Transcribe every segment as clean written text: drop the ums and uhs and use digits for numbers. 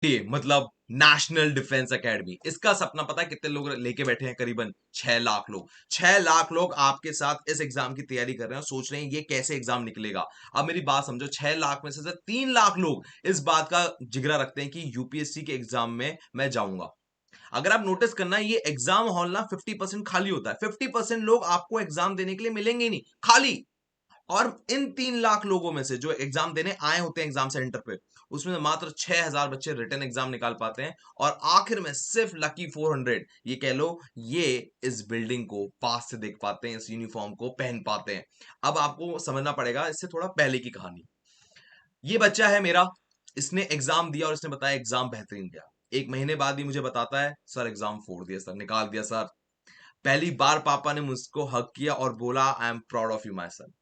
मतलब national defence academy, इसका सपना पता है कितने लोग लेके बैठे हैं? करीबन 6 लाख लोग। 6 लाख लोग आपके साथ इस एग्जाम की तैयारी कर रहे हैं और सोच रहे हैं ये कैसे एग्जाम निकलेगा। अब मेरी बात समझो, 6 लाख में से सिर्फ 3 लाख लोग इस बात का जिगरा रखते हैं कि यूपीएससी के एग्जाम में मैं जाऊंगा। अगर आप नोटिस करना, ये एग्जाम हॉल ना 50% खाली होता है। 50% लोग आपको एग्जाम देने के लिए मिलेंगे ही नहीं, खाली। और इन 3 लाख लोगों में से जो एग्जाम देने आए होते हैं एग्जाम सेंटर पे, उसमें से मात्र 6,000 बच्चे रिटन एग्जाम निकाल पाते हैं। और आखिर में सिर्फ लकी 400, ये कह लो, ये इस बिल्डिंग को पास से देख पाते हैं, इस यूनिफॉर्म को पहन पाते हैं। अब आपको समझना पड़ेगा इससे थोड़ा पहले की कहानी। ये बच्चा है मेरा, इसने एग्जाम दिया और इसने बताया एग्जाम बेहतरीन गया। 1 महीने बाद ही मुझे बताता है, सर एग्जाम फोड़ दिया सर, निकाल दिया सर। पहली बार पापा ने मुझको हक किया और बोला, I am proud of you my son.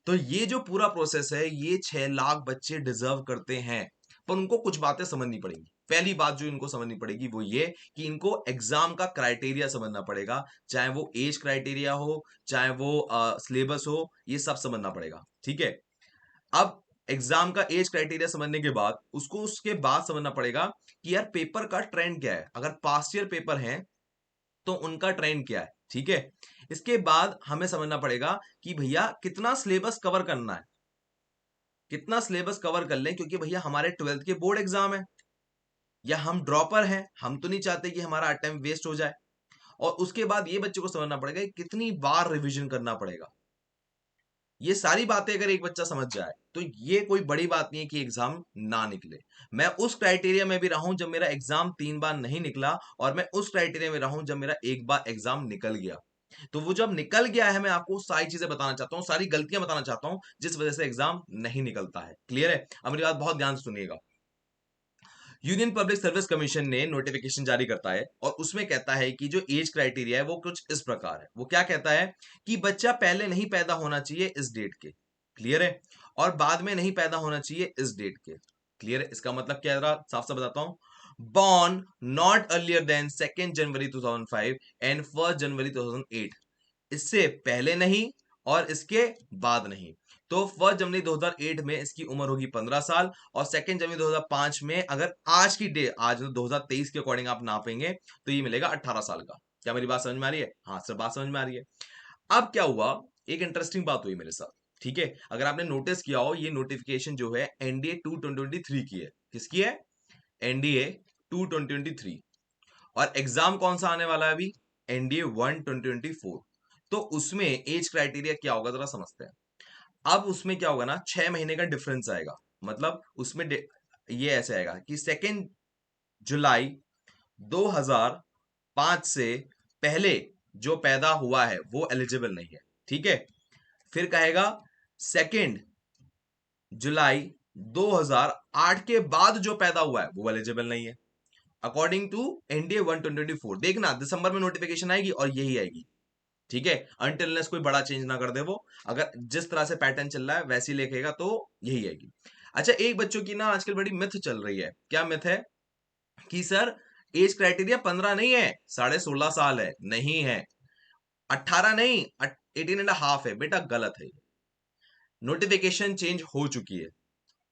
तो ये जो पूरा प्रोसेस है, ये 6 लाख बच्चे डिजर्व करते हैं। पर उनको कुछ बातें समझनी पड़ेंगी। पहली बात जो इनको समझनी पड़ेगी वो ये कि इनको एग्जाम का क्राइटेरिया समझना पड़ेगा। चाहे वो एज क्राइटेरिया हो, चाहे वो सिलेबस हो, ये सब समझना पड़ेगा। ठीक है। अब एग्जाम का एज क्राइटेरिया समझने के बाद उसको उसके बाद समझना पड़ेगा कि यार पेपर का ट्रेंड क्या है। अगर पास्ट ईयर पेपर है तो उनका ट्रेंड क्या है। ठीक है। इसके बाद हमें समझना पड़ेगा कि भैया कितना सिलेबस कवर करना है, कितना सिलेबस कवर कर लें, क्योंकि भैया हमारे 12th के बोर्ड एग्जाम है, या हम ड्रॉपर हैं, हम तो नहीं चाहते कि हमारा टाइम वेस्ट हो जाए। और उसके बाद ये बच्चे को समझना पड़ेगा कि कितनी बार रिवीजन करना पड़ेगा। ये सारी बातें अगर एक बच्चा समझ जाए तो ये कोई बड़ी बात नहीं है कि एग्जाम ना निकले। मैं उस क्राइटेरिया में भी रहूं जब मेरा एग्जाम 3 बार नहीं निकला, और मैं उस क्राइटेरिया में रहूं जब मेरा एक बार एग्जाम निकल गया। तो वो जब निकल गया है, मैं आपको सारी चीजें बताना चाहता हूँ, सारी गलतियां बताना चाहता हूं जिस वजह से एग्जाम नहीं निकलता है। क्लियर है? अब मेरी बात बहुत ध्यान से सुनिएगा। यूनियन पब्लिक सर्विस कमीशन ने नोटिफिकेशन जारी करता है और उसमें कहता है कि जो एज क्राइटेरिया है वो कुछ इस प्रकार है। वो क्या कहता है कि बच्चा पहले नहीं पैदा होना चाहिए इस डेट के। क्लियर है? और बाद में नहीं पैदा होना चाहिए इस डेट के। क्लियर है? इसका मतलब क्या है, जरा साफ साफ बताता हूं। Born not earlier than 2 January 2005 and 1 January 2008। इससे पहले नहीं और इसके बाद नहीं। तो 1 जनवरी 2008 में इसकी उम्र होगी 15 साल, और 2 जनवरी 2005 में अगर आज की डे, आज 2023 के अकॉर्डिंग आप नापेंगे, तो ये मिलेगा 18 साल का। क्या मेरी बात समझ में आ रही है? हाँ सर, बात समझ में आ रही है। अब क्या हुआ, एक इंटरेस्टिंग बात हुई मेरे साथ। ठीक है। अगर आपने नोटिस किया हो, ये नोटिफिकेशन जो है एनडीए 2023 की है। किसकी है? एनडीए 2023। और एग्जाम कौन सा आने वाला है अभी? एनडीए 2024। तो उसमें एज क्राइटेरिया क्या होगा, जरा समझते हैं। अब उसमें क्या होगा ना, 6 महीने का डिफरेंस आएगा। मतलब उसमें ये ऐसे आएगा कि 2 जुलाई 2005 से पहले जो पैदा हुआ है वो एलिजिबल नहीं है। ठीक है। फिर कहेगा 2 जुलाई 2008 के बाद जो पैदा हुआ है वो एलिजिबल नहीं है, अकॉर्डिंग टू एनडीए 124। देखना दिसंबर में नोटिफिकेशन आएगी और यही आएगी। ठीक है। अनटिल कोई बड़ा चेंज ना कर दे वो। अगर जिस तरह से पैटर्न चल रहा है वैसे ही लिखेगा तो यही आएगी। अच्छा, एक बच्चों की ना आजकल बड़ी मिथ चल रही है। क्या मिथ है? कि सर एज क्राइटेरिया 15 नहीं है, 16.5 साल है। नहीं है। 18 नहीं, 18.5 है। बेटा गलत है। नोटिफिकेशन चेंज हो चुकी है।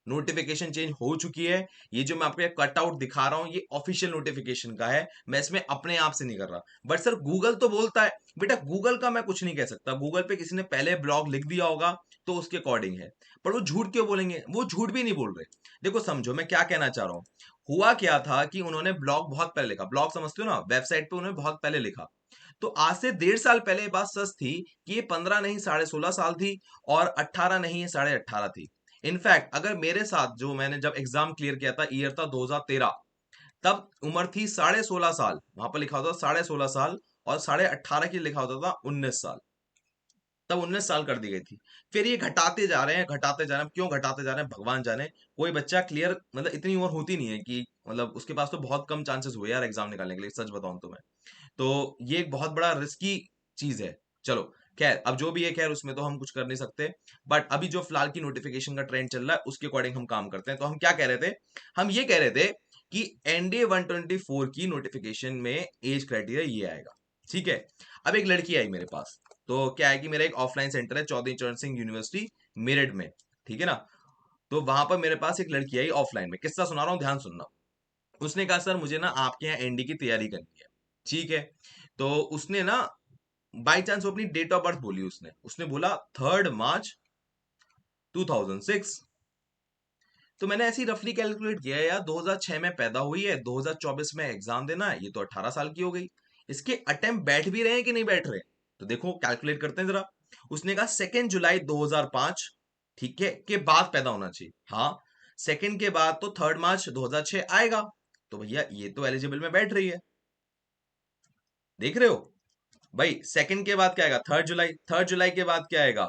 नोटिफिकेशन चेंज हो चुकी है। ये जो मैं आपको कट आउट दिखा रहा हूं, ये ऑफिशियल नोटिफिकेशन का है। मैं इसमें अपने आप से नहीं कर रहा। बट सर गूगल तो बोलता है। बेटा गूगल का मैं कुछ नहीं कह सकता। गूगल पे किसी ने पहले ब्लॉग लिख दिया होगा तो उसके अकॉर्डिंग है। पर वो झूठ क्यों बोलेंगे? वो झूठ भी नहीं बोल रहे। देखो समझो मैं क्या कहना चाह रहा हूं। हुआ क्या था कि उन्होंने ब्लॉग बहुत पहले लिखा। ब्लॉग समझते हो ना, वेबसाइट पे उन्होंने बहुत पहले लिखा। तो आज से 1.5 साल पहले ये बात सच थी कि ये 15 नहीं 16.5 साल थी, और 18 नहीं है 18.5 थी। इनफैक्ट अगर मेरे साथ, जो मैंने जब एग्जाम क्लियर किया था, ईयर था 2013, तब उम्र थी 16.5 साल। वहां पर लिखा होता था 16.5 साल, और 18.5 की लिखा होता था 19 साल। तब 19 साल कर दी गई थी। फिर ये घटाते जा रहे हैं, घटाते जा रहे हैं। क्यों घटाते जा रहे हैं भगवान जाने। कोई बच्चा क्लियर, मतलब इतनी उम्र होती नहीं है कि, मतलब उसके पास तो बहुत कम चांसेस हुए यार एग्जाम निकालने के लिए, सच बताऊं तो मैं। तो ये एक बहुत बड़ा रिस्की चीज है। चलो खैर, अब जो भी है खैर, उसमें तो हम कुछ कर नहीं सकते। बट अभी जो फिलहाल की नोटिफिकेशन का ट्रेंड चल रहा है उसके अकॉर्डिंग हम काम करते हैं। तो हम क्या कह रहे थे? हम ये कह रहे थे कि एनडीए 124 की नोटिफिकेशन में एज क्राइटेरिया ये आएगा। ठीक है। अब एक लड़की आई मेरे पास। तो क्या है कि मेरा एक ऑफलाइन सेंटर है, चौधरी चरण सिंह यूनिवर्सिटी, मेरठ में। ठीक है ना। तो वहां पर मेरे पास एक लड़की आई ऑफलाइन में। किस्सा सुना रहा हूं, ध्यान सुनना। उसने कहा सर मुझे ना आपके यहाँ एनडी की तैयारी करनी है। ठीक है, तो उसने ना बाई चांस वो अपनी डेट ऑफ बर्थ बोली, उसने उसने बोला 3 मार्च 2006। तो मैंने ऐसे ही रफली कैलकुलेट किया, यार 2006 में पैदा हुई है, 2024 में एग्जाम देना है, ये तो 18 साल की हो गई। इसके अटेम्प्ट बैठ भी रहे हैं कि नहीं बैठ रहे? तो देखो कैलकुलेट करते हैं जरा। उसने कहा 2 जुलाई 2005, ठीक है, के बाद पैदा होना चाहिए। हाँ, सेकंड के बाद तो 3 मार्च 2006 आएगा। तो भैया ये तो एलिजिबल में बैठ रही है, देख रहे हो भाई। सेकंड के बाद क्या आएगा? 3 जुलाई, 3 जुलाई के बाद क्या आएगा?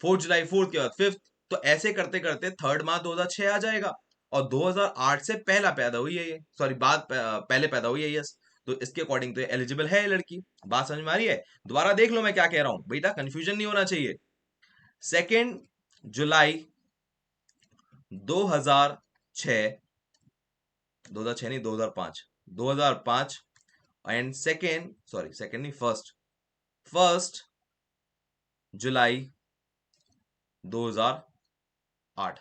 4 जुलाई, फोर्थ के बाद फिफ्थ। तो ऐसे करते करते 3 मार्च 2006 आ जाएगा। और 2008 से पहला पैदा हुई है ये, सॉरी बाद पहले पैदा हुई है, यस। तो इसके अकॉर्डिंग तो एलिजिबल है ये लड़की। बात समझ में आ रही है? दोबारा देख लो मैं क्या कह रहा हूं बेटा, कंफ्यूजन नहीं होना चाहिए। 2 जुलाई 2006, 2006 नहीं, 2005, 2005। एंड सेकेंड, सॉरी सेकेंड नहीं, फर्स्ट, 1 जुलाई 2008।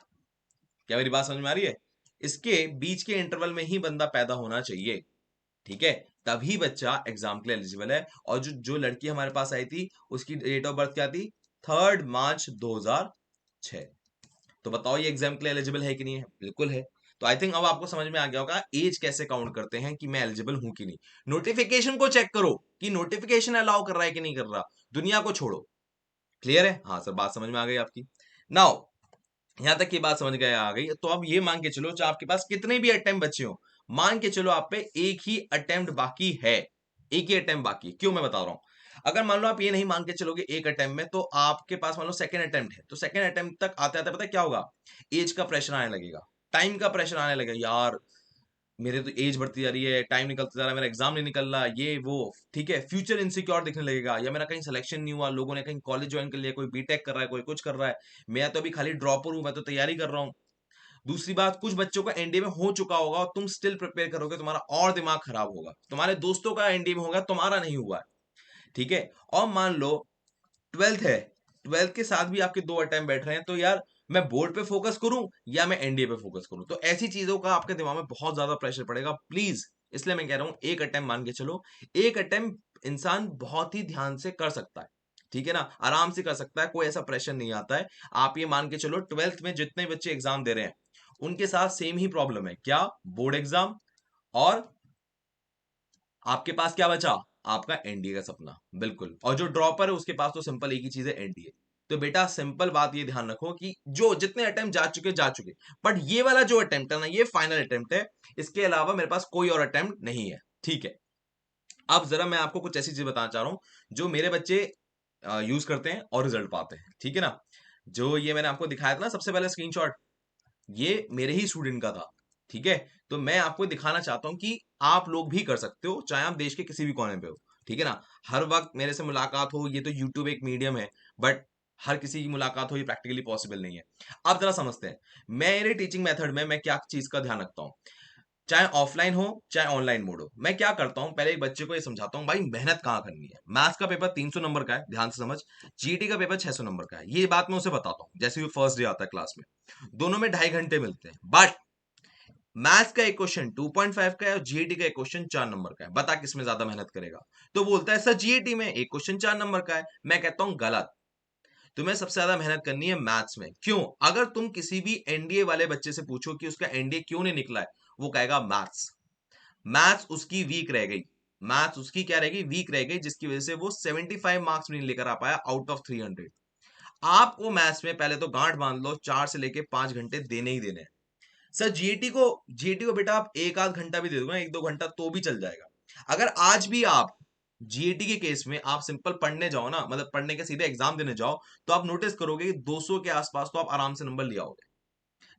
क्या मेरी बात समझ में आ रही है? इसके बीच के इंटरवल में ही बंदा पैदा होना चाहिए, ठीक है, तभी बच्चा एग्जाम के लिए एलिजिबल है। और जो जो लड़की हमारे पास आई थी, उसकी डेट ऑफ बर्थ क्या थी? 3 मार्च 2006। तो बताओ ये एग्जाम के लिए एलिजिबल है कि नहीं है? बिल्कुल है। तो आई थिंक अब आपको समझ में आ गया होगा एज कैसे काउंट करते हैं कि मैं एलिजिबल हूं कि नहीं। नोटिफिकेशन को चेक करो कि नोटिफिकेशन अलाउ कर रहा है कि नहीं कर रहा, दुनिया को छोड़ो। क्लियर है? हाँ सर, बात समझ में आ गई आपकी। नाउ यहां तक की बात समझ गए आ गई, तो अब ये मान के चलो चाहे आपके पास कितने भी अटेम्प्ट बचे हो, मान के चलो आप पे एक ही अटेम्प्ट बाकी है। एक ही अटेम्प्ट बाकी है। क्यों मैं बता रहा हूं। अगर मान लो आप ये नहीं मान के चलोगे एक अटेम्प्ट में, तो आपके पास मान लो सेकंड अटेम्प्ट है, तो सेकंड अटेम्प्ट तक आते आते पता है क्या होगा? एज का प्रेशर आने लगेगा, टाइम का प्रेशर आने लगेगा, यार मेरे तो एज बढ़ती जा रही है, टाइम निकलता जा रहा है, मेरा एग्जाम नहीं निकल रहा, ये वो, ठीक है, फ्यूचर इनसिक्योर दिखने लगेगा, या मेरा कहीं सिलेक्शन नहीं हुआ, लोगों ने कहीं कॉलेज ज्वाइन कर लिया, कोई बीटेक कर रहा है, कोई कुछ कर रहा है, मैं तो अभी खाली ड्रॉपर हूं, मैं तो तैयारी कर रहा हूँ। दूसरी बात, कुछ बच्चों का एनडीए में हो चुका होगा और तुम स्टिल प्रिपेयर करोगे, तुम्हारा और दिमाग खराब होगा। तुम्हारे दोस्तों का एनडीए में होगा, तुम्हारा नहीं हुआ है, ठीक है। और मान लो ट्वेल्थ है, ट्वेल्थ के साथ भी आपके दो अटेम्प्ट बैठ रहे हैं, तो यार मैं बोर्ड पे फोकस करूं या मैं एनडीए पे फोकस करूं? तो ऐसी चीजों का आपके दिमाग में बहुत ज्यादा प्रेशर पड़ेगा, प्लीज। इसलिए मैं कह रहा हूं एक अटेम्प्ट मान के चलो। एक अटेम्प्ट इंसान बहुत ही ध्यान से कर सकता है, ठीक है ना, आराम से कर सकता है, कोई ऐसा प्रेशर नहीं आता है। आप ये मान के चलो ट्वेल्थ में जितने बच्चे एग्जाम दे रहे हैं, उनके साथ सेम ही प्रॉब्लम है, क्या? Board exam. और आपके पास क्या बचा? आपका एनडीए का सपना, बिल्कुल। और जो ड्रॉपर है उसके पास तो सिंपल एक ही चीज है, एनडीए। तो बेटा सिंपल बात ये ध्यान रखो कि जो जितने अटेम्प्ट जा चुके जा चुके, बट ये वाला जो अटेम्प्ट है ना, ये फाइनल अटेम्प्ट है। इसके अलावा मेरे पास कोई और अटेम्प्ट नहीं है, ठीक है। अब जरा मैं आपको कुछ ऐसी चीज बताना चाह रहा हूं जो मेरे बच्चे यूज करते हैं और रिजल्ट पाते हैं, ठीक है ना। जो ये मैंने आपको दिखाया था ना सबसे पहले स्क्रीनशॉट, ये मेरे ही स्टूडेंट का था, ठीक है। तो मैं आपको दिखाना चाहता हूं कि आप लोग भी कर सकते हो, चाहे आप देश के किसी भी कोने पे हो, ठीक है ना। हर वक्त मेरे से मुलाकात हो, ये तो यूट्यूब एक मीडियम है, बट हर किसी की मुलाकात हो ये प्रैक्टिकली पॉसिबल नहीं है। अब जरा समझते हैं मेरे टीचिंग मेथड में मैं क्या चीज का ध्यान रखता हूँ। चाहे ऑफलाइन हो चाहे ऑनलाइन मोड हो, मैं क्या करता हूं, पहले एक बच्चे को ये समझाता हूं भाई मेहनत कहाँ करनी है। मैथ्स का पेपर 300 नंबर का है, ध्यान से समझ। जीटी का पेपर 600 नंबर का है, ये बात मैं उसे बताता हूँ जैसे वो फर्स्ट डे आता है क्लास में। दोनों में 2.5 घंटे मिलते हैं, बट मैथ्स का एक क्वेश्चन 2.5 का है और जीएटी का एक क्वेश्चन 4 नंबर का है, बता किसमें ज्यादा मेहनत करेगा? तो बोलता है सर जीएटी में एक क्वेश्चन 4 नंबर का है। मैं कहता हूं गलत, तुम्हें सबसे ज्यादा मेहनत करनी है मैथ्स में। क्यों? अगर तुम किसी भी एनडीए वाले बच्चे से पूछो कि उसका एनडीए क्यों नहीं निकला है, वो कहेगा मैथ्स। मैथ्स उसकी वीक रह गई, मैथ्स उसकी क्या रह गई? वीक रह गई, जिसकी वजह से वो 75 मार्क्स भी नहीं लेकर आ पाया आउट ऑफ 300। आपको मैथ्स में पहले तो गांठ बांध लो, 4 से लेके 5 घंटे देने ही देने हैं। सर जीएटी को बेटा आप एक आध घंटा भी दे दोगे ना, एक दो घंटा तो भी चल जाएगा। अगर आज भी आप जीएटी के केस में आप सिंपल पढ़ने जाओ ना, मतलब पढ़ने के सीधे एग्जाम देने जाओ, तो आप नोटिस करोगे कि 200 के आसपास तो आप आराम से नंबर लिया होगे,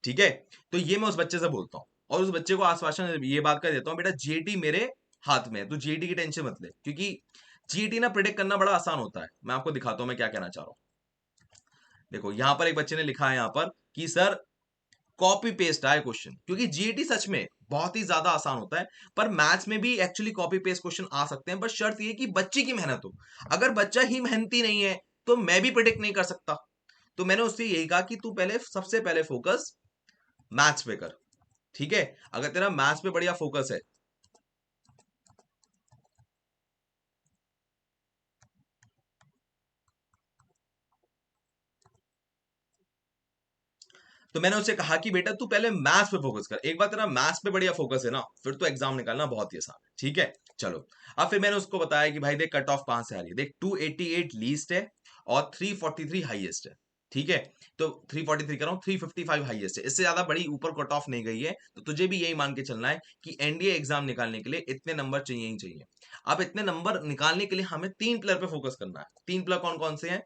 ठीक है। तो ये मैं उस बच्चे से बोलता हूँ और उस बच्चे को आश्वासन ये बात कर देता हूँ, बेटा जीएटी मेरे हाथ में है, तो जीएटी की टेंशन मत ले, क्योंकि जीएटी ना प्रिडिक्ट करना बड़ा आसान होता है। मैं आपको दिखाता हूँ मैं क्या कहना चाह रहा हूँ। देखो यहाँ पर एक बच्चे ने लिखा है यहाँ पर कि सर कॉपी पेस्ट आए क्वेश्चन, क्योंकि जीएटी सच में बहुत ही ज्यादा आसान होता है। पर मैथ्स में भी एक्चुअली कॉपी पेस्ट क्वेश्चन आ सकते हैं, बस शर्त ये कि बच्चे की मेहनत हो। अगर बच्चा ही मेहनती नहीं है तो मैं भी प्रिडिक्ट नहीं कर सकता। तो मैंने उससे यही कहा कि तू पहले सबसे पहले फोकस मैथ्स पे कर, ठीक है, अगर तेरा मैथ्स पे बढ़िया फोकस है, तो मैंने उससे कहा कि बेटा तू पहले मैथ्स पे फोकस कर, एक बार तेरा मैथ्स पे बढ़िया फोकस है ना, फिर तो एग्जाम निकालना बहुत ही आसान है। ठीक है, चलो। अब फिर मैंने उसको बताया कि भाई देख कट ऑफ कहां से आ रही है, देख 288 लीस्ट है और 343 हाईएस्ट है। ठीक है, तो 343 कर रहा हूँ, 355 हाईएस्ट है, इससे ज्यादा बड़ी ऊपर कट ऑफ नहीं गई है, तो तुझे भी यही मान के चलना है कि एनडीए एग्जाम निकालने के लिए इतने नंबर चाहिए ही चाहिए। अब इतने नंबर निकालने के लिए हमें तीन पिलर पे फोकस करना है। तीन पिलर कौन कौन से हैं?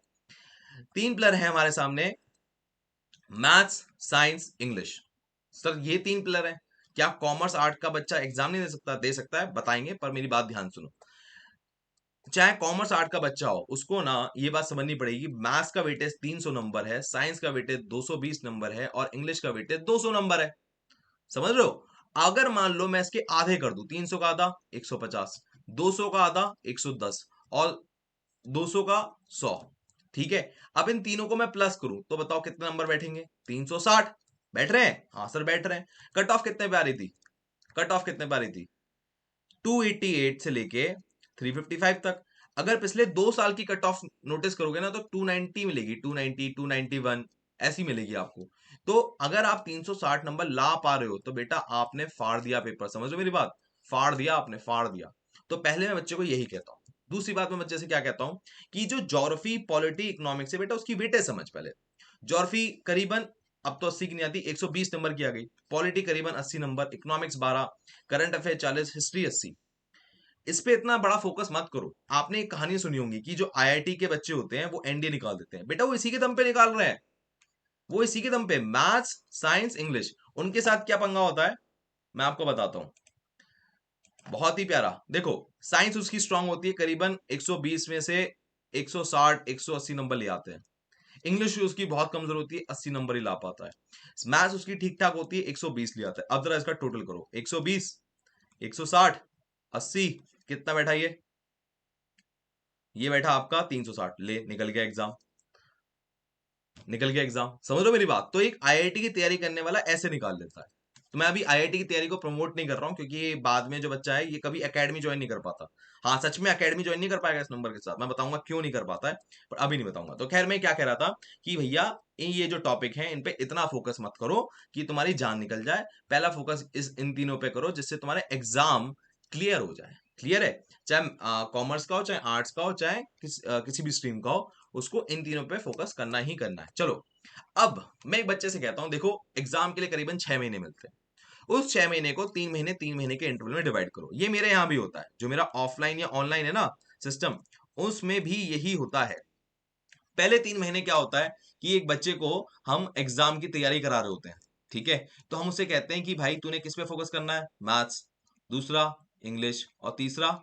तीन पिलर है हमारे सामने, मैथ्स, साइंस, इंग्लिश। सर ये तीन पिलर है, क्या कॉमर्स आर्ट का बच्चा एग्जाम नहीं दे सकता? दे सकता है, बताएंगे, पर मेरी बात ध्यान सुनो। चाहे कॉमर्स आर्ट का बच्चा हो, उसको ना ये बात समझनी पड़ेगी, मैथ्स का वेटेज 300 नंबर है, साइंस का वेटेज 220 नंबर है और इंग्लिश का वेटेज 200 नंबर है। समझ रहे हो? अगर मान लो मैं इसके आधे कर दूं, 300 का आधा 150, 200 का आधा 110 और 200 का 100। ठीक है, अब इन तीनों को मैं प्लस करूं तो बताओ कितने नंबर बैठेंगे? 360। बैठ रहे हैं? हाँ सर बैठ रहे हैं। कट ऑफ कितने पे आ रही थी? कट ऑफ कितने पे आ रही थी? 288 से लेके 355 तक। अगर पिछले 2 साल की कट ऑफ नोटिस करोगे ना, तो 290 मिलेगी, 290, 291 ऐसी मिलेगी आपको। तो अगर आप 360 नंबर ला पा रहे हो तो बेटा आपने फाड़ दिया पेपर, समझ लो मेरी बात, फाड़ दिया आपने, फाड़ दिया। तो पहले मैं बच्चे को यही कहता हूँ। दूसरी बात मैं बच्चे से क्या कहता हूँ कि जो ज्योग्राफी, पॉलिटी, इकोनॉमिक्स है बेटा, उसकी वेटेज समझ पहले। ज्योग्राफी करीबन अब तो 80 की नहीं आती, 120 नंबर की आ गई। पॉलिटी करीबन 80 number, economics 12, current affair 40, history 80। इस पे इतना बड़ा फोकस मत करो। आपने एक कहानी सुनी होगी कि जो आईआईटी के बच्चे होते हैं वो एनडीए निकाल देते हैं, बेटा वो इसी के दम पे निकाल रहे हैं। वो इसी के दम पे, मैथ्स, साइंस, इंग्लिश। उनके साथ क्या पंगा होता है मैं आपको बताता हूँ, बहुत ही प्यारा। देखो, साइंस उसकी स्ट्रांग होती है, करीबन 120 में से 160 180 नंबर ले आते हैं। इंग्लिश उसकी बहुत कमजोर होती है, 80 नंबर ही ला पाता है। मैथ्स उसकी ठीक ठाक होती है, 120 ले आता है। अब जरा इसका टोटल करो, 120, 160, 80, कितना बैठा ये बैठा आपका 360। ले, निकल गया एग्जाम, निकल गया एग्जाम। समझ लो मेरी बात, तो एक आईआईटी की तैयारी करने वाला ऐसे निकाल लेता है। तो मैं अभी आईआईटी की तैयारी को प्रमोट नहीं कर रहा हूँ, क्योंकि ये बाद में जो बच्चा है ये कभी एकेडमी ज्वाइन नहीं कर पाता। हाँ सच में एकेडमी ज्वाइन नहीं कर पाएगा इस नंबर के साथ, मैं बताऊंगा क्यों नहीं कर पाता है, पर अभी नहीं बताऊंगा। तो खैर मैं क्या कह रहा था कि भैया ये जो टॉपिक है इन पे इतना फोकस मत करो कि तुम्हारी जान निकल जाए। पहला फोकस इन तीनों पे करो जिससे तुम्हारे एग्जाम क्लियर हो जाए। क्लियर है? चाहे कॉमर्स का हो, चाहे आर्ट्स का हो, चाहे किसी भी स्ट्रीम का हो, उसको इन तीनों पे फोकस करना ही करना है। चलो, अब मैं एक बच्चे से कहता हूं, देखो एग्जाम के लिए करीबन 6 महीने मिलते हैं, उस 6 महीने को 3 महीने 3 महीने के इंटरवल में डिवाइड करो। ये मेरे यहाँ भी होता है, जो मेरा ऑफलाइन या ऑनलाइन है ना सिस्टम, उसमें भी यही होता है। पहले 3 महीने क्या होता है कि एक बच्चे को हम एग्जाम की तैयारी करा रहे होते हैं। ठीक है, तो हम उसे कहते हैं कि भाई तूने किस पे फोकस करना है? मैथ्स, दूसरा इंग्लिश और तीसरा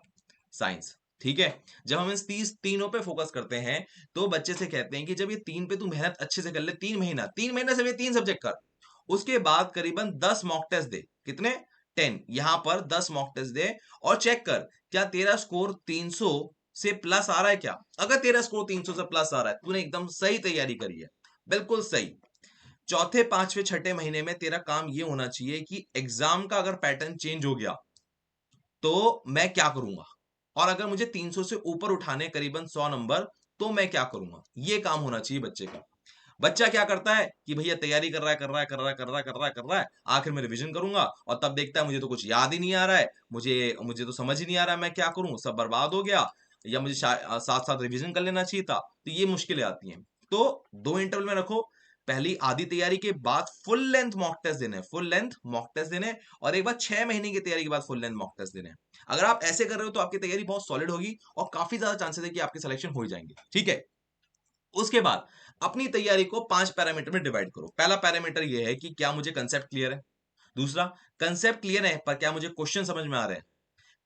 साइंस। ठीक है, जब हम इस तीनों पे फोकस करते हैं तो बच्चे से कहते हैं कि जब ये तीन पे तू मेहनत अच्छे से कर ले, 3 महीना, 3 महीने से ये 3 सब्जेक्ट कर, उसके बाद करीबन 10 मॉक टेस्ट दे। कितने? 10। यहां पर 10 मॉक टेस्ट दे और चेक कर क्या तेरा स्कोर 300 से प्लस आ रहा है क्या? अगर तेरा स्कोर 300 से प्लस आ रहा है, तूने एकदम सही तैयारी करी है, बिल्कुल सही। चौथे, पांचवें, छठे महीने में तेरा काम ये होना चाहिए कि एग्जाम का अगर पैटर्न चेंज हो गया तो मैं क्या करूंगा, और अगर मुझे 300 से ऊपर उठाने करीबन 100 नंबर, तो मैं क्या करूंगा। ये काम होना चाहिए बच्चे का। बच्चा क्या करता है कि भैया तैयारी कर रहा है, कर रहा है, कर रहा है, कर रहा है, कर रहा है, कर रहा है, आखिर में रिवीजन करूंगा, और तब देखता है मुझे तो कुछ याद ही नहीं आ रहा है, मुझे मुझे तो समझ ही नहीं आ रहा है मैं क्या करूं, सब बर्बाद हो गया, या मुझे साथ साथ रिवीजन कर लेना चाहिए था। तो ये मुश्किलें आती हैं। तो दो इंटरवल में रखो, पहली आधी तैयारी के बाद फुल लेंथ मॉक टेस्ट देने, फुल लेंथ मॉक टेस्ट देने, और एक बार 6 महीने की तैयारी के बाद फुल लेंथ मॉक टेस्ट देने। अगर आप ऐसे कर रहे हो तो आपकी तैयारी बहुत सॉलिड होगी और काफी ज्यादा चांसेस है कि आपके सिलेक्शन हो जाएंगे। ठीक है, उसके बाद अपनी तैयारी को 5 पैरामीटर में डिवाइड करो। पहला पैरामीटर यह है कि क्या मुझे कंसेप्ट क्लियर है। दूसरा, कंसेप्ट क्लियर है पर क्या मुझे क्वेश्चन समझ में आ रहे हैं।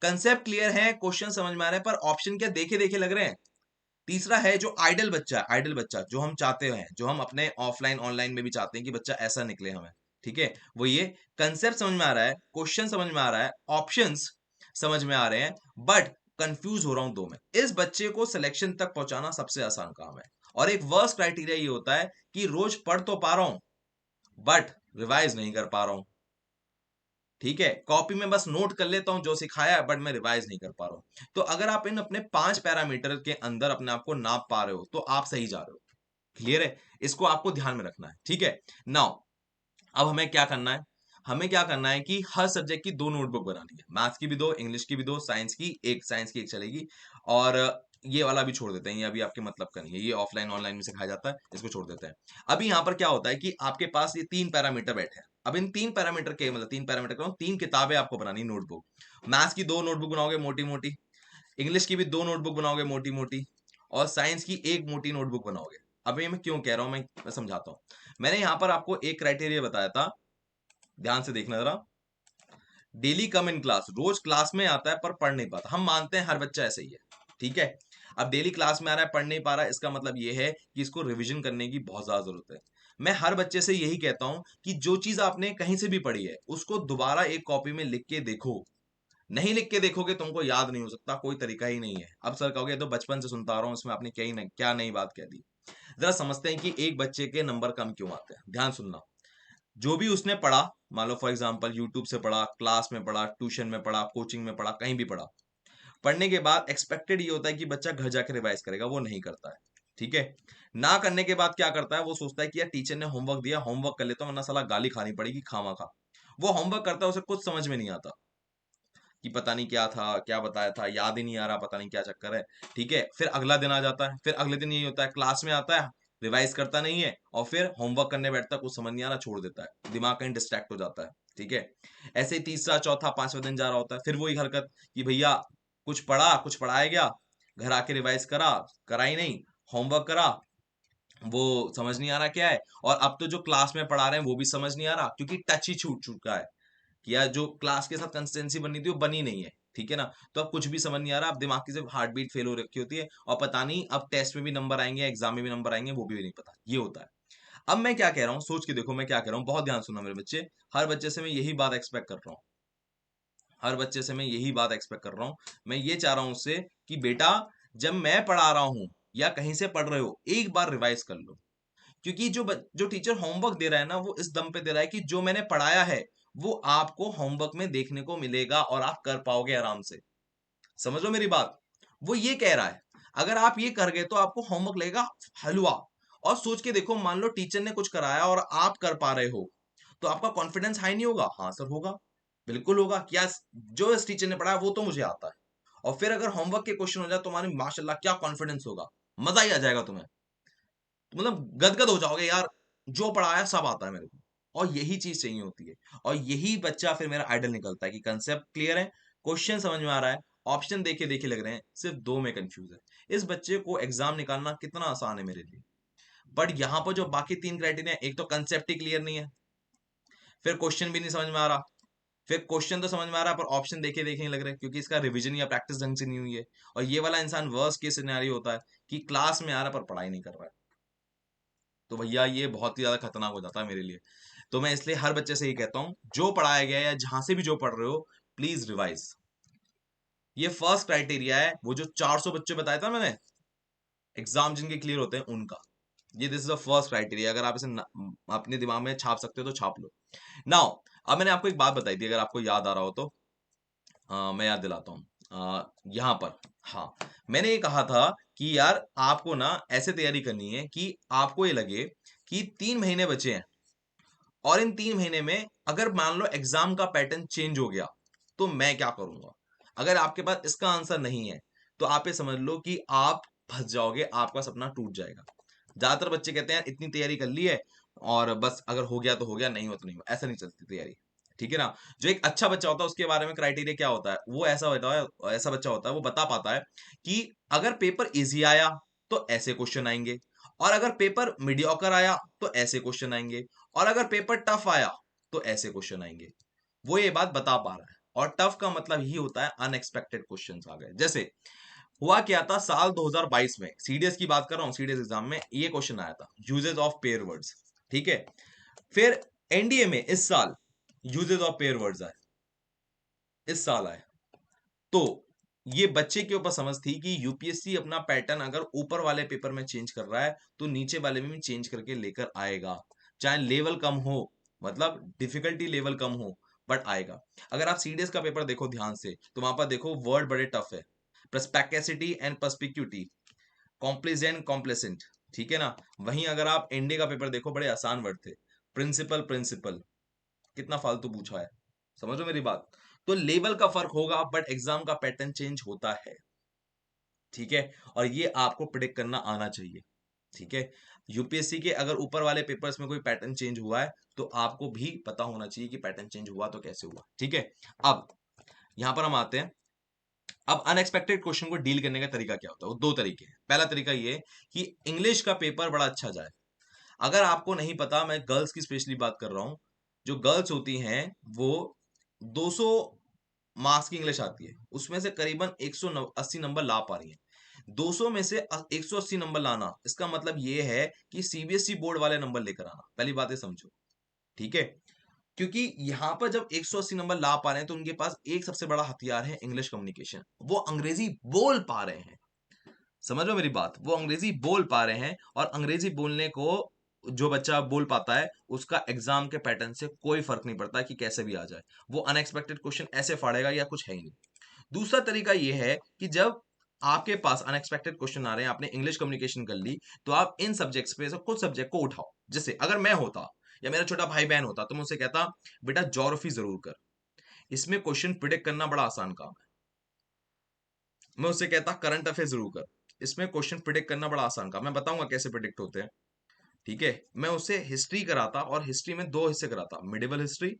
कंसेप्ट क्लियर है, क्वेश्चन समझ में आ रहे हैं, पर ऑप्शन क्या देखे देखे लग रहे हैं। तीसरा है जो आइडल बच्चा, आइडल बच्चा जो हम चाहते हैं, जो हम अपने ऑफलाइन ऑनलाइन में भी चाहते हैं कि बच्चा ऐसा निकले हमें। ठीक है, वो ये कंसेप्ट समझ में आ रहा है, क्वेश्चन समझ में आ रहा है, ऑप्शंस समझ में आ रहे हैं, बट कंफ्यूज हो रहा हूं दो में। इस बच्चे को सिलेक्शन तक पहुंचाना सबसे आसान काम है। और एक वर्स्ट क्राइटेरिया ये होता है कि रोज पढ़ तो पा रहा हूं बट रिवाइज नहीं कर पा रहा हूं। ठीक है, कॉपी में बस नोट कर लेता हूं जो सिखाया है, बट मैं रिवाइज नहीं कर पा रहा हूं। तो अगर आप इन अपने 5 पैरामीटर के अंदर अपने आप को नाप पा रहे हो तो आप सही जा रहे हो। क्लियर है? इसको आपको ध्यान में रखना है, ठीक है। नाउ अब हमें क्या करना है, हमें क्या करना है कि हर सब्जेक्ट की 2 नोटबुक बनानी है। मैथ्स की भी 2, इंग्लिश की भी 2, साइंस की एक चलेगी। और ये वाला भी छोड़ देते हैं, ये अभी आपके मतलब का नहीं है, ये ऑफलाइन ऑनलाइन में सिखाया जाता है, इसको छोड़ देते हैं। अभी यहाँ पर क्या होता है कि आपके पास ये 3 पैरामीटर बैठे हैं। अब इन 3 पैरामीटर के मतलब 3 पैरामीटर का 3 किताबें आपको बनानी, नोटबुक। मैथ्स की 2 नोटबुक बनाओगे मोटी मोटी, इंग्लिश की भी 2 नोटबुक बनाओगे मोटी मोटी, और साइंस की एक मोटी नोटबुक बनाओगे। अब ये मैं क्यों कह रहा हूं, मैं समझाता हूं। मैंने यहां पर आपको एक क्राइटेरिया बताया था, ध्यान से देखना जरा। डेली कम इन क्लास, रोज क्लास में आता है पर पढ़ नहीं पाता। हम मानते हैं हर बच्चा ऐसे ही है, ठीक है। अब डेली क्लास में आ रहा है, पढ़ नहीं पा रहा है, इसका मतलब ये है कि इसको रिवीजन करने की बहुत ज्यादा जरूरत है। मैं हर बच्चे से यही कहता हूं कि जो चीज आपने कहीं से भी पढ़ी है उसको दोबारा एक कॉपी में लिख के देखो। नहीं लिख के देखोगे तुमको याद नहीं हो सकता, कोई तरीका ही नहीं है। अब सर कहोगे तो बचपन से सुनता आ रहा हूँ, इसमें आपने क्या नई बात कह दी। जरा समझते हैं कि एक बच्चे के नंबर कम क्यों आते हैं। ध्यान सुनना, जो भी उसने पढ़ा, मान लो फॉर एग्जांपल यूट्यूब से पढ़ा, क्लास में पढ़ा, ट्यूशन में पढ़ा, कोचिंग में पढ़ा, कहीं भी पढ़ा, पढ़ने के बाद एक्सपेक्टेड ये होता है कि बच्चा घर जाकर रिवाइज करेगा, वो नहीं करता है। ठीक है, ना करने के बाद क्या करता है, वो सोचता है कि यार टीचर ने होमवर्क दिया, होमवर्क कर लेता हूं वरना साला गाली खानी पड़ेगी खामा खा। वो होमवर्क करता है, उसे कुछ समझ में नहीं आता कि पता नहीं क्या था, क्या बताया था, याद ही नहीं आ रहा, पता नहीं क्या चक्कर है। ठीक है, फिर अगला दिन आ जाता है, फिर अगले दिन यही होता है, क्लास में आता है, रिवाइज करता नहीं है, और फिर होमवर्क करने बैठता है, कुछ समझ नहीं आ रहा, छोड़ देता है, दिमाग कहीं डिस्ट्रैक्ट हो जाता है। ठीक है, ऐसे ही तीसरा चौथा पांचवा दिन जा रहा होता है, फिर वही हरकत कि भैया कुछ पढ़ा, कुछ पढ़ाया गया, घर आके रिवाइज करा, करा ही नहीं, होमवर्क करा, वो समझ नहीं आ रहा क्या है। और अब तो जो क्लास में पढ़ा रहे हैं वो भी समझ नहीं आ रहा, क्योंकि टच ही छूट चुका है कि यार जो क्लास के साथ कंसिस्टेंसी बननी थी वो बनी नहीं है। ठीक है ना, तो अब कुछ भी समझ नहीं आ रहा, अब दिमाग की सिर्फ हार्ट बीट फेल हो रखी होती है, और पता नहीं अब टेस्ट में भी नंबर आएंगे, एग्जाम में भी नंबर आएंगे, वो भी नहीं पता, ये होता है। अब मैं क्या कह रहा हूँ, सोच के देखो मैं क्या कह रहा हूँ, बहुत ध्यान सुनना मेरे बच्चे। हर बच्चे से मैं यही बात एक्सपेक्ट कर रहा हूँ, हर बच्चे से मैं यही बात एक्सपेक्ट कर रहा हूँ। मैं ये चाह रहा हूँ उससे कि बेटा, जब मैं पढ़ा रहा हूँ या कहीं से पढ़ रहे हो, एक बार रिवाइज कर लो। क्योंकि जो टीचर होमवर्क दे रहा है ना, वो इस दम पे दे रहा है कि जो मैंने पढ़ाया है वो आपको होमवर्क में देखने को मिलेगा और आप कर पाओगे आराम से। समझ लो मेरी बात, वो ये कह रहा है अगर आप ये कर गए तो आपको होमवर्क लगेगा हलवा। और सोच के देखो, मान लो टीचर ने कुछ कराया और आप कर पा रहे हो, तो आपका कॉन्फिडेंस हाई नहीं होगा? हाँ सर होगा, बिल्कुल होगा। क्या जो इस टीचर ने पढ़ाया वो तो मुझे आता है। और फिर अगर होमवर्क के क्वेश्चन हो जाए तो मानो माशाल्लाह क्या कॉन्फिडेंस होगा, मजा ही आ जाएगा तुम्हें। तो मतलब गदगद हो जाओगे यार, जो पढ़ाया सब आता है मेरे को। और यही चीज चाहिए होती है, और यही बच्चा फिर मेरा आइडल निकलता है कि कंसेप्ट क्लियर है, क्वेश्चन समझ में आ रहा है, ऑप्शन देखे देखे लग रहे हैं, सिर्फ दो में कंफ्यूज है। इस बच्चे को एग्जाम निकालना कितना आसान है मेरे लिए। बट यहाँ पर जो बाकी 3 क्राइटेरिया, एक तो कंसेप्ट ही क्लियर नहीं है, फिर क्वेश्चन भी नहीं समझ में आ रहा, फिर क्वेश्चन तो समझ में आ रहा है पर ऑप्शन देखे देखे नहीं लग रहे क्योंकि इसका रिवीजन या प्रैक्टिस ढंग से नहीं हुई है। और ये वाला इंसान वर्स्ट केस सिनेरियो होता है कि क्लास में आ रहा है पर पढ़ाई नहीं कर रहा है। तो भैया ये बहुत ही ज्यादा खतरनाक हो जाता है मेरे लिए। तो मैं इसलिए हर बच्चे से ही कहता हूँ, जो पढ़ाया गया है या जहां से भी जो पढ़ रहे हो, प्लीज रिवाइज। ये फर्स्ट क्राइटेरिया है, वो जो 400 बच्चे बताया था मैंने, एग्जाम जिनके क्लियर होते हैं उनका। ये this is the first criteria, अगर आप इसे अपने दिमाग में छाप सकते हो तो छाप लो। नाउ अब मैंने आपको एक बात बताई थी, अगर आपको याद आ रहा हो तो मैं याद दिलाता हूँ। यहाँ पर, हाँ, मैंने ये कहा था कि यार आपको ना ऐसे तैयारी करनी है कि आपको ये लगे कि 3 महीने बचे हैं, और इन 3 महीने में अगर मान लो एग्जाम का पैटर्न चेंज हो गया तो मैं क्या करूंगा। अगर आपके पास इसका आंसर नहीं है तो आप ये समझ लो कि आप फंस जाओगे, आपका सपना टूट जाएगा। ज्यादातर बच्चे कहते हैं इतनी तैयारी कर ली है और बस अगर हो गया तो हो गया, नहीं हो तो नहीं हो, ऐसा नहीं चलती तैयारी। ठीक है ना, जो एक अच्छा बच्चा होता है उसके बारे में क्राइटेरिया क्या होता है, वो ऐसा होता है, ऐसा बच्चा होता है वो बता पाता है कि अगर पेपर इजी आया तो ऐसे क्वेश्चन आएंगे, और अगर पेपर मीडियोकर आया तो ऐसे क्वेश्चन आएंगे, और अगर पेपर टफ आया तो ऐसे क्वेश्चन आएंगे। वो ये बात बता पा रहा है। और टफ का मतलब ही होता है अनएक्सपेक्टेड क्वेश्चंस आ गए। जैसे हुआ क्या था साल 2022 में, सीडीएस की बात कर रहा हूं, सीडीएस एग्जाम में ये क्वेश्चन आया था, यूजेस ऑफ पेयर वर्ड्स। ठीक है, फिर एनडीए में इस साल यूजेस ऑफ पेयर वर्ड्स आए, इस साल आए। तो ये बच्चे के ऊपर समझ थी कि यूपीएससी अपना पैटर्न अगर ऊपर वाले पेपर में चेंज कर रहा है तो नीचे वाले में भी चेंज करके लेकर आएगा, चाहे लेवल कम हो, मतलब डिफिकल्टी लेवल कम हो, बट आएगा। अगर आप सीडीएस का पेपर देखो ध्यान से, तो वहां पर देखो वर्ड बड़े टफ है। प्रस्पेक्सिटी एंड पर्सपिक्यूटी, कॉम्प्लीजेंट, कॉम्प्लेसेंट, ठीक है ना। वहीं अगर आप एनडीए का पेपर देखो, बड़े आसान वर्ड थे। प्रिंसिपल, प्रिंसिपल, कितना फालतू पूछा है। समझ लो मेरी बात। तो लेवल का फर्क होगा, बट एग्जाम का पैटर्न चेंज होता है, ठीक है। और ये आपको प्रिडिक्ट करना आना चाहिए, ठीक है। यूपीएससी के अगर ऊपर वाले पेपर्स में कोई पैटर्न चेंज हुआ है, तो आपको भी पता होना चाहिए कि पैटर्न चेंज हुआ तो कैसे हुआ, ठीक है। अब यहां पर हम आते हैं। अब अनएक्सपेक्टेड क्वेश्चन को डील करने का तरीका क्या होता है, वो दो तरीके हैं। पहला तरीका ये कि इंग्लिश का पेपर बड़ा अच्छा जाए। अगर आपको नहीं पता, मैं गर्ल्स की स्पेशली बात कर रहा हूं। जो गर्ल्स होती हैं, वो 200 मार्क्स की इंग्लिश आती है, उसमें से करीबन 180 नंबर ला पा रही है। 200 में से 180 नंबर लाना, इसका मतलब ये है कि सीबीएसई बोर्ड वाले नंबर लेकर आना। पहली बात है, समझो, ठीक है। क्योंकि यहां पर जब 180 नंबर ला पा रहे हैं, तो उनके पास एक सबसे बड़ा हथियार है, इंग्लिश कम्युनिकेशन। वो अंग्रेजी बोल पा रहे हैं। समझ लो मेरी बात, वो अंग्रेजी बोल पा रहे हैं, और अंग्रेजी बोलने को जो बच्चा बोल पाता है, उसका एग्जाम के पैटर्न से कोई फर्क नहीं पड़ता कि कैसे भी आ जाए। वो अनएक्सपेक्टेड क्वेश्चन ऐसे फाड़ेगा या कुछ है ही नहीं। दूसरा तरीका ये है कि जब आपके पास अनएक्सपेक्टेड क्वेश्चन आ रहे हैं, आपने इंग्लिश कम्युनिकेशन कर ली, तो आप इन सब्जेक्ट्स पे से कुछ सब्जेक्ट को उठाओ। जैसे अगर मैं होता या मेरा छोटा भाई बहन होता, तो मैं उसे कहता, बेटा ज्योग्राफी जरूर कर, इसमें क्वेश्चन प्रिडिक्ट करना बड़ा आसान काम है। मैं उससे कहता करंट अफेयर जरूर कर, इसमें क्वेश्चन प्रिडिक्ट करना बड़ा आसान काम है, मैं बताऊंगा कैसे प्रिडिक्ट होते हैं, ठीक है। मैं उसे हिस्ट्री कराता, और हिस्ट्री में दो हिस्से कराता, medieval history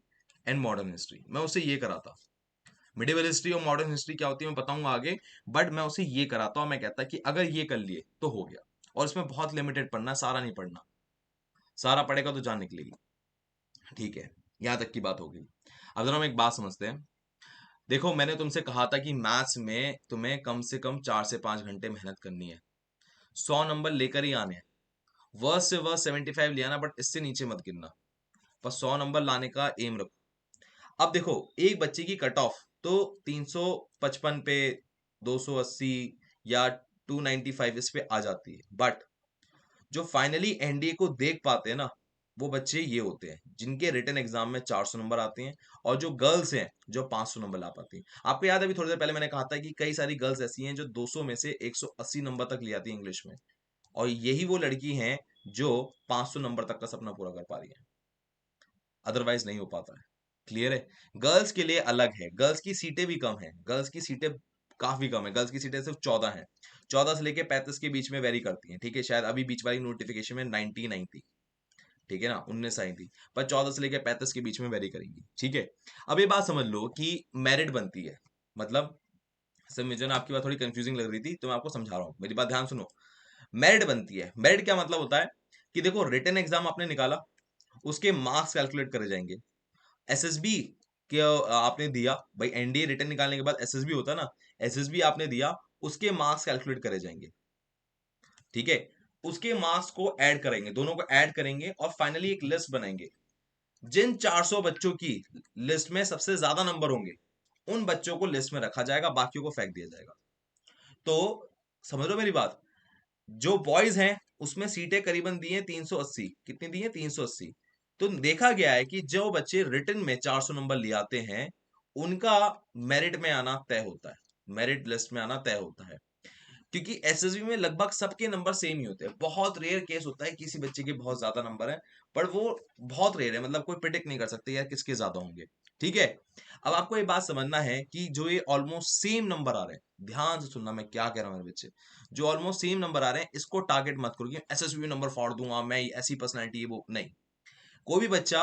and modern history. मैं उसे ये कराता, मिडिवल हिस्ट्री और मॉडर्न हिस्ट्री क्या होती है मैं बताऊंगा आगे, बट मैं उसे ये कराता हूं। मैं कहता कि अगर ये कर लिए तो हो गया, और इसमें बहुत लिमिटेड पढ़ना, सारा नहीं पढ़ना, सारा पढ़ेगा तो जान निकलेगी, ठीक है। यहां तक की बात होगी। अब जरा हम एक बात समझते हैं। देखो, मैंने तुमसे कहा था कि मैथ्स में तुम्हें कम से कम 4 से 5 घंटे मेहनत करनी है, 100 नंबर लेकर ही आने हैं। वर्स्ट से वर्स्ट 75 ले आना, बट इससे नीचे मत गिरना, बस 100 नंबर लाने का एम रखो। अब देखो, एक बच्चे की कट ऑफ तो 355 पे, 280 या 295 इस पे आ जाती है, बट जो फाइनली एनडीए को देख पाते हैं ना, वो बच्चे ये होते हैं जिनके रिटन एग्जाम में 400 नंबर आते हैं, और जो गर्ल्स हैं जो 500 नंबर ला पाती हैं। आपको याद है, अभी थोड़ी देर पहले मैंने कहा था कि कई सारी गर्ल्स ऐसी हैं जो 200 में से 180 नंबर तक ले आती है इंग्लिश में, और यही वो लड़की हैं जो 500 नंबर तक का सपना पूरा कर पा रही है। अदरवाइज नहीं हो पाता है। क्लियर है। गर्ल्स के लिए अलग है, गर्ल्स की सीटें भी कम है, गर्ल्स की सीटें काफी कम है, गर्ल्स की सीटें सिर्फ 14 हैं। 14 से लेके 35 के बीच में वेरी करती हैं, ठीक है। शायद अभी बीच वाली नोटिफिकेशन में 90 आई थी, ठीक है ना, 19 आई थी, पर 14 से लेके 35 के बीच में वेरी करेंगी, ठीक है। अब ये बात समझ लो कि मेरिट बनती है, मतलब सर मुझे ना आपकी बात थोड़ी कंफ्यूजिंग लग रही थी, तो मैं आपको समझा रहा हूँ, मेरी बात ध्यान सुनो। मेरिट बनती है, मेरिट क्या मतलब होता है कि देखो, रिटन एग्जाम आपने निकाला, उसके मार्क्स कैलकुलेट करे जाएंगे। एसएसबी के आपने दिया, भाई एनडीए रिटर्न निकालने के बाद एसएसबी होता है ना, एसएसबी आपने दिया, उसके मार्क्स कैलकुलेट करे जाएंगे, ठीक है। उसके मार्क्स को ऐड करेंगे, दोनों को ऐड करेंगे, और फाइनली एक लिस्ट बनाएंगे। जिन 400 बच्चों की लिस्ट में सबसे ज्यादा नंबर होंगे, उन बच्चों को लिस्ट में रखा जाएगा, बाकियों को फेंक दिया जाएगा। तो समझ लो मेरी बात। जो बॉयज हैं, उसमें सीटें करीबन दी हैं 380, कितनी दी हैं 380। तो देखा गया है कि जो बच्चे रिटन में 400 नंबर ले आते हैं, उनका मेरिट में आना तय होता है, मेरिट लिस्ट में आना तय होता है। क्योंकि एसएसबी में लगभग सबके नंबर सेम ही होते हैं, बहुत रेयर केस होता है किसी बच्चे के बहुत ज्यादा नंबर है, पर वो बहुत रेयर है, मतलब कोई प्रिडिक्ट नहीं कर सकते यार किसके ज्यादा होंगे, ठीक है। अब आपको ये बात समझना है कि जो ये ऑलमोस्ट सेम नंबर आ रहे हैं, ध्यान से सुनना मैं क्या कह रहा हूं मेरे बच्चे, जो ऑलमोस्ट सेम नंबर आ रहे हैं, इसको टारगेट मत करो कि एसएसबी नंबर फाड़ दूंगा मैं, ऐसी पर्सनैलिटी है वो, नहीं। कोई भी बच्चा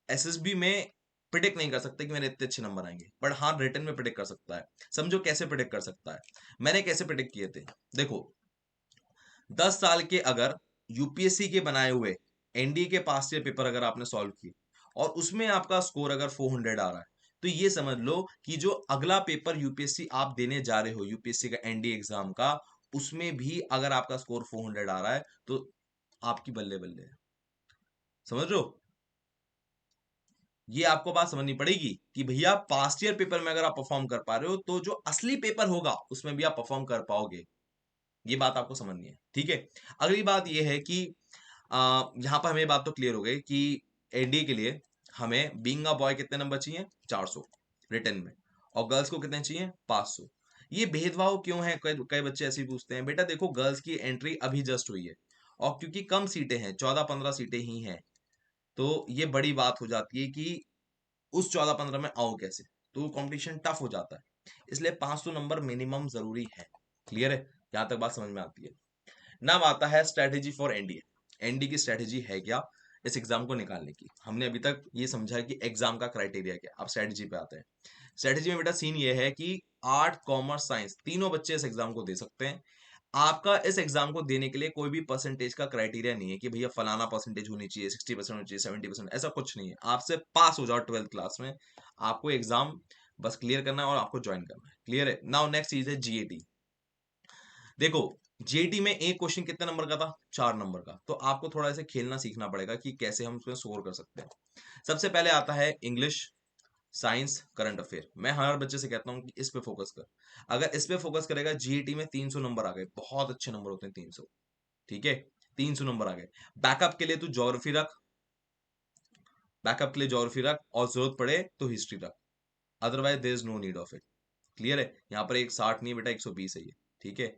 एसएसबी में प्रिडिक्ट नहीं कर सकता कि मेरे इतने अच्छे नंबर आएंगे, बट हाँ रिटर्न में प्रिडिक्ट कर सकता है। समझो कैसे प्रिडिक्ट कर सकता है। मैंने कैसे प्रिडिक्ट किए थे, देखो, 10 साल के अगर यूपीएससी के बनाए हुए एनडीए के पास्ट ईयर पेपर अगर आपने सॉल्व किए, और उसमें आपका स्कोर अगर 400 आ रहा है, तो ये समझ लो कि जो अगला पेपर यूपीएससी आप देने जा रहे हो, यूपीएससी का एनडीए एग्जाम का, उसमें भी अगर आपका स्कोर 400 आ रहा है, तो आपकी बल्ले बल्ले है। समझ रहे हो। ये आपको बात समझनी पड़ेगी कि भैया पास्ट ईयर पेपर में अगर आप परफॉर्म कर पा रहे हो, तो जो असली पेपर होगा उसमें भी आप परफॉर्म कर पाओगे। ये बात आपको समझनी है, ठीक है। अगली बात ये है कि यहां पर हमें बात तो क्लियर हो गई कि एनडीए के लिए हमें बीइंग अ बॉय कितने नंबर चाहिए? 400 रिटन में, और गर्ल्स को कितने चाहिए? 500। ये भेदभाव क्यों है? कई कई बच्चे ऐसे ही पूछते हैं। बेटा देखो, गर्ल्स की एंट्री अभी जस्ट हुई है, और क्योंकि कम सीटें हैं, 14-15 सीटें ही हैं, तो ये बड़ी बात हो जाती है कि उस 14-15 में आओ कैसे, तो कंपटीशन टफ हो जाता है। इसलिए 500 नंबर मिनिमम जरूरी है। क्लियर है? यहां तक बात समझ में आती है। नाम आता है स्ट्रेटेजी फॉर एनडीए। एनडीए की स्ट्रेटेजी है क्या इस एग्जाम को निकालने की? हमने अभी तक ये समझा है कि एग्जाम का क्राइटेरिया क्या। अब स्ट्रेटेजी पे आते हैं। स्ट्रेटेजी में बेटा सीन ये है कि आर्ट, कॉमर्स, साइंस तीनों बच्चे इस एग्जाम को दे सकते हैं। आपका इस एग्जाम को देने के लिए कोई भी परसेंटेज का क्राइटेरिया नहीं है कि भैया फलाना परसेंटेज होनी चाहिए, 60% होनी चाहिए, 70%, ऐसा कुछ नहीं है। आपसे पास हो जाओ 12th क्लास में, आपको एग्जाम बस क्लियर करना है और आपको ज्वाइन करना है। क्लियर है? नाउ नेक्स्ट चीज है जीएटी। देखो, जीएटी में एक क्वेश्चन कितने नंबर का था? 4 नंबर का। तो आपको थोड़ा ऐसे खेलना सीखना पड़ेगा कि कैसे हम उसमें स्कोर कर सकते हैं। सबसे पहले आता है इंग्लिश, साइंस, करंट अफेयर। मैं हर बच्चे से कहता हूं कि इस पे फोकस कर। अगर इस पे फोकस करेगा, जीएटी में 300 नंबर आ गए, बहुत अच्छे नंबर होते हैं 300। ठीक है, 300 नंबर आ गए। बैकअप के लिए तू ज्योग्राफी रख, बैकअप के लिए ज्योग्राफी रख, और जरूरत पड़े तो हिस्ट्री रख। Otherwise there is no need of it. Clear है? यहाँ पर एक 60 नहीं है बेटा, 120 है ये। ठीक है,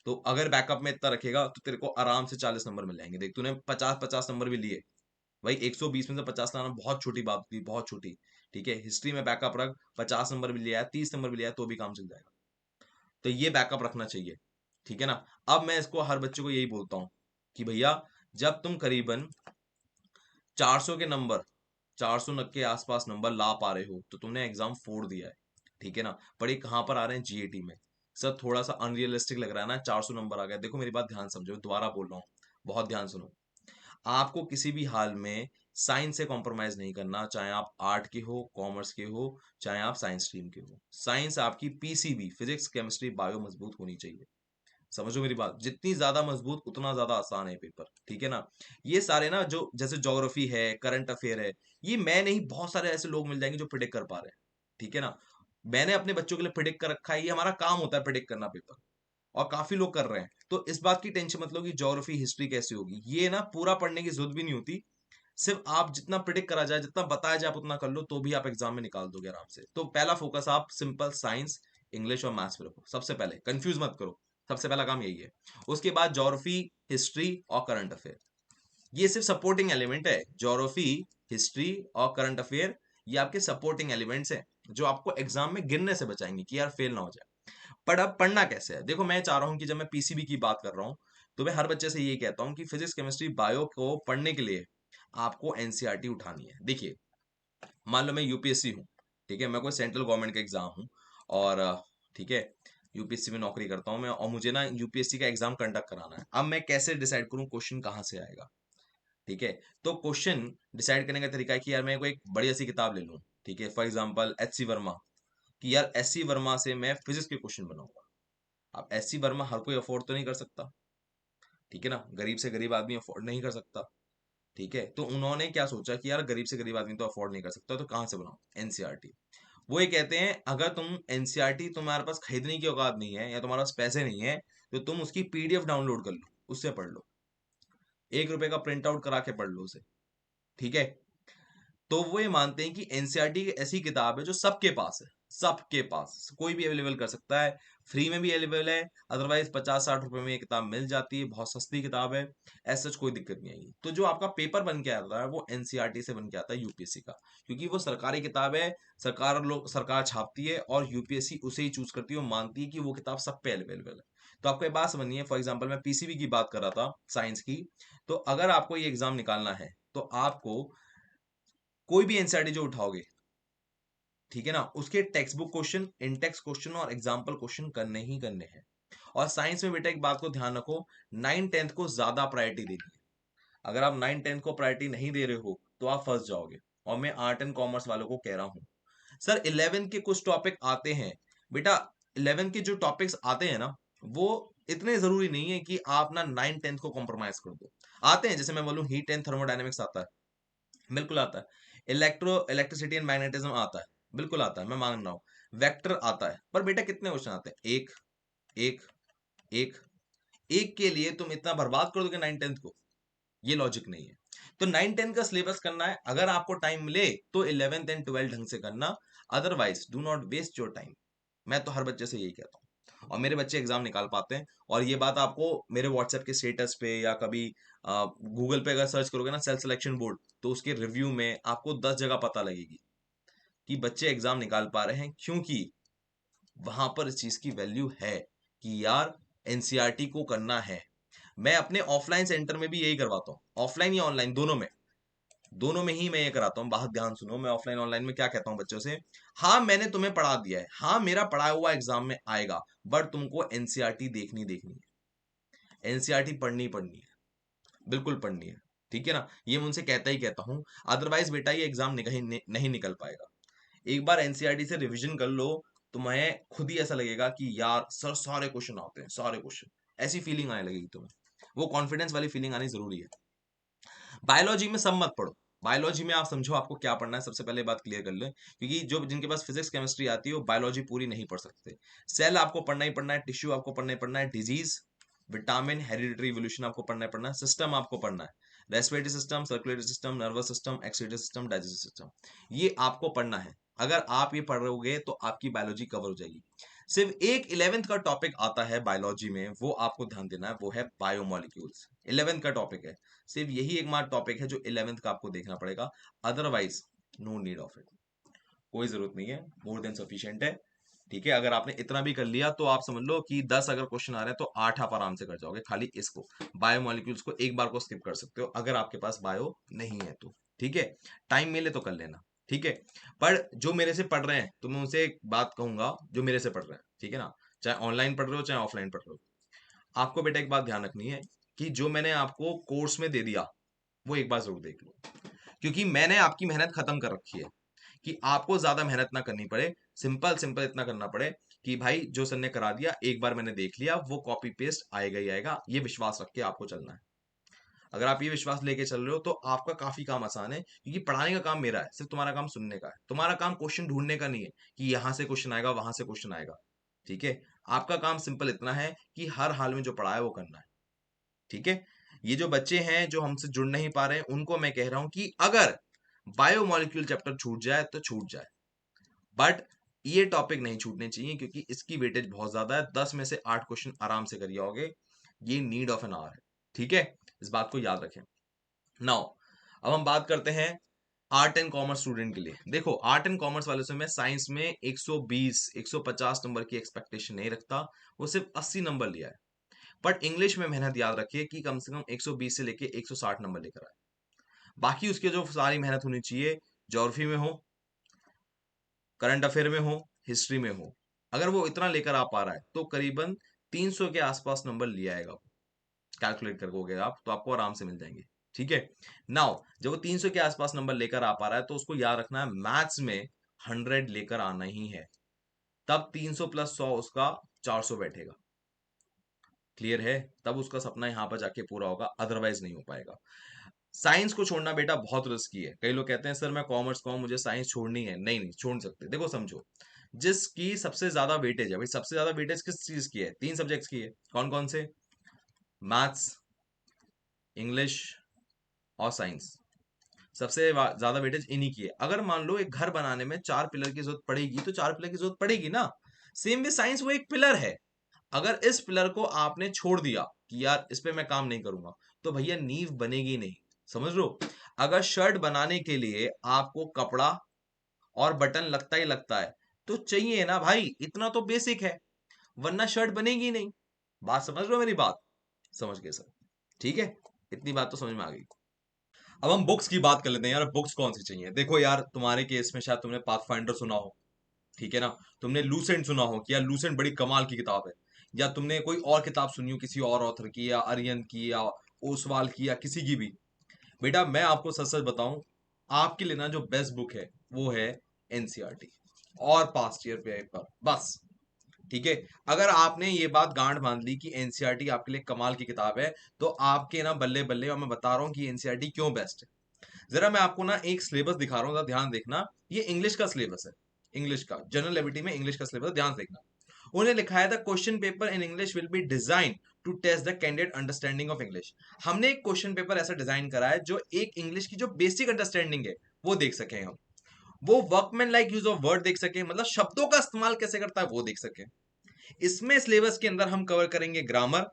तो अगर बैकअप में इतना रखेगा तो तेरे को आराम से 40 नंबर मिल जाएंगे। देख, तूने 50-50 नंबर भी लिए भाई, 120 में से 50 लाना बहुत छोटी बात थी, बहुत छोटी। ठीक है, हिस्ट्री में बैकअप रख, 50 नंबर भी लिया है, 30 नंबर भी लिया है, तो भी काम चल जाएगा। तो ये बैकअप रखना चाहिए। ठीक है ना? अब मैं इसको हर बच्चे को यही बोलता हूं कि भैया, जब तुम करीबन 400 के नंबर, 400 के आसपास नंबर ला पा रहे हो, तो तुमने एग्जाम फोड़ दिया है। ठीक है ना? पर ये कहां पर आ रहे हैं? जीएटी में। सर थोड़ा सा अनरियलिस्टिक लग रहा है ना, 400 नंबर आ गया। देखो मेरी बात ध्यान समझो, दोबारा बोल रहा हूँ, बहुत ध्यान सुनो। आपको किसी भी हाल में साइंस से कॉम्प्रोमाइज नहीं करना, चाहे आप आर्ट के हो, कॉमर्स के हो, चाहे आप साइंस स्ट्रीम के हो। साइंस आपकी पीसीबी, फिजिक्स, केमिस्ट्री, बायो मजबूत होनी चाहिए। समझो मेरी बात, जितनी ज्यादा मजबूत उतना ज्यादा आसान है पेपर। ठीक है ना? ये सारे ना, जो जैसे ज्योग्राफी है, करंट अफेयर है, ये मैं नहीं, बहुत सारे ऐसे लोग मिल जाएंगे जो प्रिडिक्ट कर पा रहे हैं। ठीक है ना? मैंने अपने बच्चों के लिए प्रिडिक्ट कर रखा है, ये हमारा काम होता है प्रिडिक्ट करना पेपर, और काफी लोग कर रहे हैं। तो इस बात की टेंशन मत लो कि ज्योग्राफी, हिस्ट्री कैसी होगी। ये ना पूरा पढ़ने की जरूरत भी नहीं होती। सिर्फ आप जितना प्रिडिक्ट करा जाए, जितना बताया जाए, आप उतना कर लो, तो भी आप एग्जाम में निकाल दोगे आराम से। तो पहला फोकस आप सिंपल साइंस, इंग्लिश और मैथ्स पे रखो। सबसे पहले कंफ्यूज मत करो, सबसे पहला काम यही है। उसके बाद ज्योग्राफी, हिस्ट्री और करंट अफेयर, ये सिर्फ सपोर्टिंग एलिमेंट है। ज्योग्राफी, हिस्ट्री और करंट अफेयर, ये आपके सपोर्टिंग एलिमेंट्स हैं, जो आपको एग्जाम में गिरने से बचाएंगे कि यार फेल ना हो जाए। पर अब पढ़ना कैसे है? देखो, मैं चाह रहा हूं कि जब मैं पीसीबी की बात कर रहा हूं, तो मैं हर बच्चे से यही कहता हूं कि फिजिक्स, केमिस्ट्री, बायो को पढ़ने के लिए आपको एनसीईआरटी उठानी है। देखिए, मान लो मैं यूपीएससी हूँ, ठीक है, मैं कोई सेंट्रल गवर्नमेंट का एग्जाम हूँ, और ठीक है, यूपीएससी में नौकरी करता हूँ मैं, और मुझे ना यूपीएससी का एग्जाम कंडक्ट कराना है। अब मैं कैसे डिसाइड करूँ क्वेश्चन कहाँ से आएगा? ठीक है, तो क्वेश्चन डिसाइड करने का तरीका है कि यार मैं कोई एक बड़ी ऐसी किताब ले लूँ। ठीक है, for example H C Verma, कि यार एस सी वर्मा से मैं फिजिक्स के क्वेश्चन बनाऊंगा। अब एस सी वर्मा हर कोई अफोर्ड तो नहीं कर सकता। ठीक है ना? गरीब से गरीब आदमी अफोर्ड नहीं कर सकता। ठीक है, तो उन्होंने क्या सोचा कि यार गरीब से गरीब आदमी तो अफोर्ड नहीं कर सकता, तो कहाँ से बनाओ? एनसीईआरटी। वो ये कहते हैं, अगर तुम एनसीईआरटी तुम्हारे पास खरीदने की औकात नहीं है, या तुम्हारे पास पैसे नहीं है, तो तुम उसकी पीडीएफ डाउनलोड कर लो, उससे पढ़ लो। 1 रुपए का प्रिंट आउट करा के पढ़ लो उसे। ठीक है, तो वो ये मानते हैं कि एनसीईआरटी एक ऐसी किताब है जो सबके पास है, सबके पास कोई भी अवेलेबल कर सकता है। फ्री में भी अवेलेबल है, अदरवाइज 50-60 रुपए में ये किताब मिल जाती है, बहुत सस्ती किताब है। ऐसा कोई दिक्कत नहीं आएगी। तो जो आपका पेपर बन के आता है वो एनसीईआरटी से बन के आता है, यूपीएससी का, क्योंकि वो सरकारी किताब है। सरकार छापती है, और यूपीएससी उसे ही चूज करती है, वो मानती है कि वो किताब सब पे अवेलेबल है। तो आपको ये बात समझनी है। फॉर एग्जाम्पल मैं पीसीबी की बात कर रहा था, साइंस की। तो अगर आपको ये एग्जाम निकालना है, तो आपको कोई भी एनसीईआरटी जो उठाओगे, ठीक है ना, उसके text book question, Intex question और एग्जाम्पल क्वेश्चन करने ही करने हैं। और साइंस में बेटा एक बात को ध्यान रखो, 9-10 को ज्यादा प्रायोरिटी देनी है। अगर आप 9-10 को प्रायोरिटी नहीं दे रहे हो, तो आप फंस जाओगे। और मैं आर्ट एंड कॉमर्स वालों को कह रहा हूं, सर 11 के कुछ टॉपिक आते हैं। बेटा 11 के जो टॉपिक्स आते हैं ना, वो इतने जरूरी नहीं है कि आप ना 9-10 को कॉम्प्रोमाइज कर दो। आते हैं, जैसे मैं बोलूं हीट एंड थर्मोडायनेमिक्स आता है, बिल्कुल आता है। इलेक्ट्रिसिटी एंड मैग्नेटिज्म आता है, बिल्कुल आता है, मैं मान रहा हूँ। वेक्टर आता है, पर बेटा कितने क्वेश्चन आते हैं? एक, एक, एक। एक के लिए तुम इतना बर्बाद कर दोगे 9-10 को? ये लॉजिक नहीं है। तो 9-10 का सिलेबस करना है, अगर आपको टाइम मिले तो 11th एंड 12th ढंग से करना, otherwise do not waste your time. मैं तो हर बच्चे से यही कहता हूँ, और मेरे बच्चे एग्जाम निकाल पाते हैं। और ये बात आपको मेरे व्हाट्सएप के स्टेटस पे या कभी गूगल पे अगर सर्च करोगे ना सेल्फ सिलेक्शन बोर्ड, तो उसके रिव्यू में आपको 10 जगह पता लगेगी कि बच्चे एग्जाम निकाल पा रहे हैं, क्योंकि वहां पर इस चीज की वैल्यू है कि यार एनसीईआरटी को करना है। मैं अपने ऑफलाइन सेंटर में भी यही करवाता हूँ, ऑफलाइन या ऑनलाइन दोनों में ही मैं ये कराता हूँ। बात ध्यान सुनो, मैं ऑफलाइन ऑनलाइन में क्या कहता हूँ बच्चों से, हाँ मैंने तुम्हें पढ़ा दिया है, हाँ मेरा पढ़ाया हुआ एग्जाम में आएगा, बट तुमको एनसीईआरटी देखनी है, एनसीईआरटी पढ़नी है, बिल्कुल पढ़नी है। ठीक है ना, ये मैं उनसे कहता ही कहता हूँ। अदरवाइज बेटा ये एग्जाम नहीं निकल पाएगा। एक बार एनसीईआरटी से रिवीजन कर लो, तुम्हें खुद ही ऐसा लगेगा कि यार सर सारे क्वेश्चन आते हैं, सारे क्वेश्चन, ऐसी फीलिंग आने लगेगी तुम्हें। वो कॉन्फिडेंस वाली फीलिंग आनी जरूरी है। बायोलॉजी में सब मत पढ़ो। बायोलॉजी में आप समझो आपको क्या पढ़ना है, सबसे पहले बात क्लियर कर लो, क्योंकि जो जिनके पास फिजिक्स केमिस्ट्री आती है वो बायोलॉजी पूरी नहीं पढ़ सकते। सेल आपको पढ़ना ही पढ़ना है, टिश्यू आपको पढ़ना ही पढ़ना है, डिजीज, विटामिन, हेरिडिटरी इवोल्यूशन आपको पढ़ना ही पढ़ना है, सिस्टम आपको पढ़ना है, respiratory system, circulatory system, nervous system, excretory system, digestive system, ये आपको पढ़ना है। अगर आप ये पढ़ रहोगे तो आपकी बायोलॉजी कवर हो जाएगी। सिर्फ एक 11th का टॉपिक आता है बायोलॉजी में, वो आपको ध्यान देना है, वो है बायोमोलिक्यूल्स। 11th का टॉपिक है, सिर्फ यही एकमात्र टॉपिक है जो 11th का आपको देखना पड़ेगा। Otherwise no need of it, कोई जरूरत नहीं है, मोर देन सफिशिएंट है। ठीक है, अगर आपने इतना भी कर लिया तो आप समझ लो कि 10 अगर क्वेश्चन आ रहे हैं तो 8 आप आराम से कर जाओगे, खाली इसको बायोमोलिक्यूल्स को एक बार को स्किप कर सकते हो अगर आपके पास बायो नहीं है तो। ठीक है, टाइम मिले तो कर लेना। ठीक है, पर जो मेरे से पढ़ रहे हैं तो मैं उनसे एक बात कहूंगा, जो मेरे से पढ़ रहे हैं, ठीक है ना, चाहे ऑनलाइन पढ़ रहे हो चाहे ऑफलाइन पढ़ रहे हो, आपको बेटा एक बात ध्यान रखनी है कि जो मैंने आपको कोर्स में दे दिया वो एक बार जरूर देख लो, क्योंकि मैंने आपकी मेहनत खत्म कर रखी है कि आपको ज्यादा मेहनत ना करनी पड़े। सिंपल सिंपल इतना करना पड़े कि भाई जो सर ने करा दिया एक बार मैंने देख लिया, वो कॉपी पेस्ट आएगा ही आएगा, ये विश्वास रख के आपको चलना है। अगर आप ये विश्वास लेके चल रहे हो तो आपका काफी काम आसान है, क्योंकि पढ़ाने का काम मेरा है, सिर्फ तुम्हारा काम सुनने का है। तुम्हारा काम क्वेश्चन ढूंढने का नहीं है कि यहां से क्वेश्चन आएगा वहां से क्वेश्चन आएगा। ठीक है, आपका काम सिंपल इतना है कि हर हाल में जो पढ़ा है वो करना है। ठीक है, ये जो बच्चे हैं जो हमसे जुड़ नहीं पा रहे हैं उनको मैं कह रहा हूं कि अगर बायोमोलिक्यूल चैप्टर छूट जाए तो छूट जाए, बट ये टॉपिक नहीं छूटने चाहिए, क्योंकि इसकी वेटेज बहुत ज्यादा है, 10 में से 8 क्वेश्चन आराम से कर जाओगे। ये नीड ऑफ एन आवर है। ठीक है, इस बात को याद रखें। नाउ अब हम बात करते हैं आर्ट एंड कॉमर्स स्टूडेंट के लिए। देखो आर्ट एंड कॉमर्स वाले से मैं साइंस में 120 150 नंबर की एक्सपेक्टेशन नहीं रखता, वो सिर्फ 80 नंबर लिया है। बट इंग्लिश में मेहनत याद रखिए कि कम से कम 120 से लेके 160 नंबर लेकर आए। बाकी उसके जो सारी मेहनत होनी चाहिए, ज्योग्राफी में हो, करंट अफेयर में हो, हिस्ट्री में हो, अगर वो इतना लेकर आ पा रहा है तो करीबन 300 के आसपास नंबर ले आएगा वो। कैलकुलेट करोगे आप तो आपको आराम से मिल जाएंगे। ठीक है, नाउ जब वो 300 के आसपास नंबर लेकर आ पा रहा है तो उसको याद रखना है मैथ्स में 100 लेकर आना ही है, तब 300 प्लस 100 उसका 400 बैठेगा। क्लियर है, तब उसका सपना यहाँ पर जाके पूरा होगा, अदरवाइज नहीं हो पाएगा। साइंस को छोड़ना बेटा बहुत रिस्की है। कई लोग कहते हैं सर मैं कॉमर्स का हूं मुझे साइंस छोड़नी है, नहीं नहीं छोड़ सकते। देखो समझो, जिसकी सबसे ज्यादा वेटेज है, भाई सबसे ज्यादा वेटेज किस चीज की है, 3 सब्जेक्ट्स की है, कौन कौन से, मैथ्स, इंग्लिश और साइंस। सबसे ज्यादा वेटेज इन्हीं की है। अगर मान लो एक घर बनाने में 4 पिलर की जरूरत पड़ेगी तो 4 पिलर की जरूरत पड़ेगी ना। सेम वे साइंस वो एक पिलर है। अगर इस पिलर को आपने छोड़ दिया कि यार इस पे मैं काम नहीं करूंगा, तो भैया नींव बनेगी नहीं। समझ लो, अगर शर्ट बनाने के लिए आपको कपड़ा और बटन लगता ही लगता है तो चाहिए ना भाई, इतना तो बेसिक है, वरना शर्ट बनेगी नहीं। बात समझ लो मेरी बात, समझ गए सर। ठीक है, इतनी बात तो समझ में आ गई। अब हम बुक्स की बात कर लेते हैं यार, बुक्स कौन सी चाहिए। देखो यार तुम्हारे केस में शायद तुमने पाथफाइंडर सुना हो, ठीक है ना, तुमने लूसेंट सुना हो कि यार लूसेंट बड़ी कमाल की किताब है, या तुमने कोई और किताब सुनी हो किसी और ऑथर की, या अरियन की, या ओसवाल की, या किसी की भी। बेटा मैं आपको सच सच बताऊं, आपके लिए ना जो बेस्ट बुक है वो है एनसीईआरटी और पास्ट ईयर पेपर, बस। ठीक है, अगर आपने ये बात गांठ बांध ली कि एनसीईआरटी आपके लिए कमाल की किताब है, तो आपके ना बल्ले बल्ले। और मैं बता रहा हूँ कि एनसीईआरटी क्यों बेस्ट है। जरा मैं आपको ना एक सिलेबस दिखा रहा हूँ, ध्यान देखना। ये इंग्लिश का सिलेबस है, इंग्लिश का जनरल एबिलिटी में इंग्लिश का सिलेबस, ध्यान से देखना। उन्हें लिखा है the question paper in English will be design to test the candidate understanding of English. हमने एक क्वेश्चन पेपर ऐसा डिजाइन करा है जो एक इंग्लिश की जो बेसिक अंडरस्टैंडिंग है वो देख सके हम, वो workman like use of word देख सके, मतलब शब्दों का इस्तेमाल कैसे करता है वो देख सके। इसमें सिलेबस के अंदर हम कवर करेंगे grammar,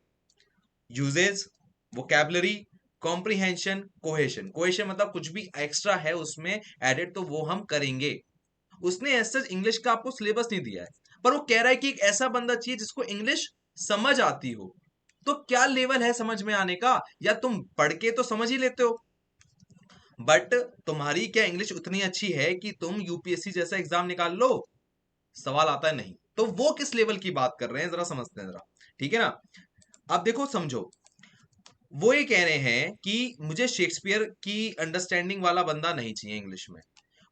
usage, vocabulary, comprehension, cohesion. Cohesion मतलब कुछ भी एक्स्ट्रा है उसमें एडेड तो वो हम करेंगे। उसने ऐसा इंग्लिश का आपको सिलेबस नहीं दिया है, पर वो कह रहा है कि एक ऐसा बंदा चाहिए जिसको इंग्लिश समझ आती हो। तो क्या लेवल है समझ में आने का, या तुम पढ़ के तो समझ ही लेते हो बट तुम्हारी क्या इंग्लिश उतनी अच्छी है कि तुम यूपीएससी जैसा एग्जाम निकाल लो? सवाल आता है नहीं। तो वो किस लेवल की बात कर रहे हैं जरा समझते हैं जरा, ठीक है ना। अब देखो समझो, वो ये कह रहे हैं कि मुझे शेक्सपियर की अंडरस्टैंडिंग वाला बंदा नहीं चाहिए इंग्लिश में,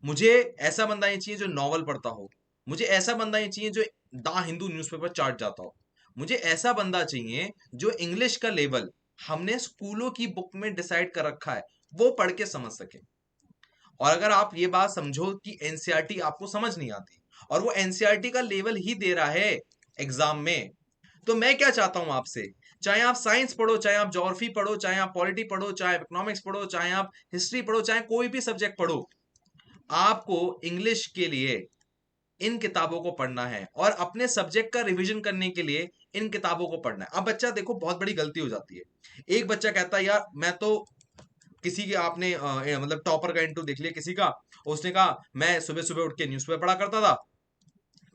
मुझे ऐसा बंदा ही चाहिए जो नॉवल पढ़ता हो, मुझे ऐसा बंदा ही चाहिए जो द हिंदू न्यूज़पेपर चाट जाता हो, मुझे ऐसा बंदा चाहिए जो इंग्लिश का लेवल हमने स्कूलों की बुक में डिसाइड कर रखा है वो पढ़ के समझ सके। और अगर आप ये बात समझो कि एनसीईआरटी आपको समझ नहीं आती और वो एनसीईआरटी का लेवल ही दे रहा है एग्जाम में, तो मैं क्या चाहता हूं आपसे, चाहे आप साइंस पढ़ो, चाहे आप ज्योग्राफी पढ़ो, चाहे आप पॉलिटी पढ़ो, चाहे इकोनॉमिक्स पढ़ो, चाहे आप हिस्ट्री पढ़ो, चाहे कोई भी सब्जेक्ट पढ़ो, आपको इंग्लिश के लिए इन किताबों को पढ़ना है और अपने सब्जेक्ट का रिवीजन करने के लिए इन किताबों को पढ़ना है। अब बच्चा देखो बहुत बड़ी गलती हो जाती है, एक बच्चा कहता है यार मैं तो किसी के आपने मतलब टॉपर का इंटरव्यू देख लिया किसी का, उसने कहा मैं सुबह सुबह उठ के न्यूज़पेपर पढ़ा करता था,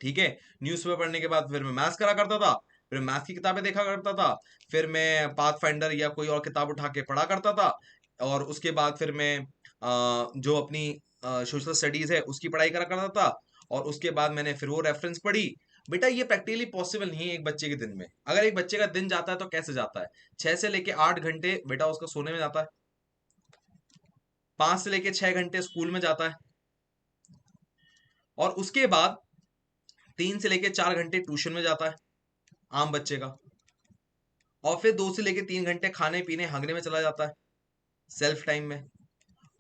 ठीक है, न्यूज़पेपर पढ़ने के बाद फिर मैं मैथ्स करा करता था, फिर मैथ्स की किताबें देखा करता था, फिर मैं पाथ फाइंडर या कोई और किताब उठा के पढ़ा करता था, और उसके बाद फिर मैं जो अपनी सोशल स्टडीज है उसकी पढ़ाई करा करता था, और उसके बाद मैंने फिर वो रेफरेंस पढ़ी। बेटा ये प्रैक्टिकली पॉसिबल नहीं है एक बच्चे के दिन में। अगर एक बच्चे का दिन जाता है तो कैसे जाता है, 6 से लेके 8 घंटे बेटा उसका सोने में जाता है, 5 से लेके 6 घंटे स्कूल में जाता है, और उसके बाद 3 से लेके 4 घंटे ट्यूशन में जाता है आम बच्चे का, और फिर 2 से लेके 3 घंटे खाने पीने हगने में चला जाता है सेल्फ टाइम में,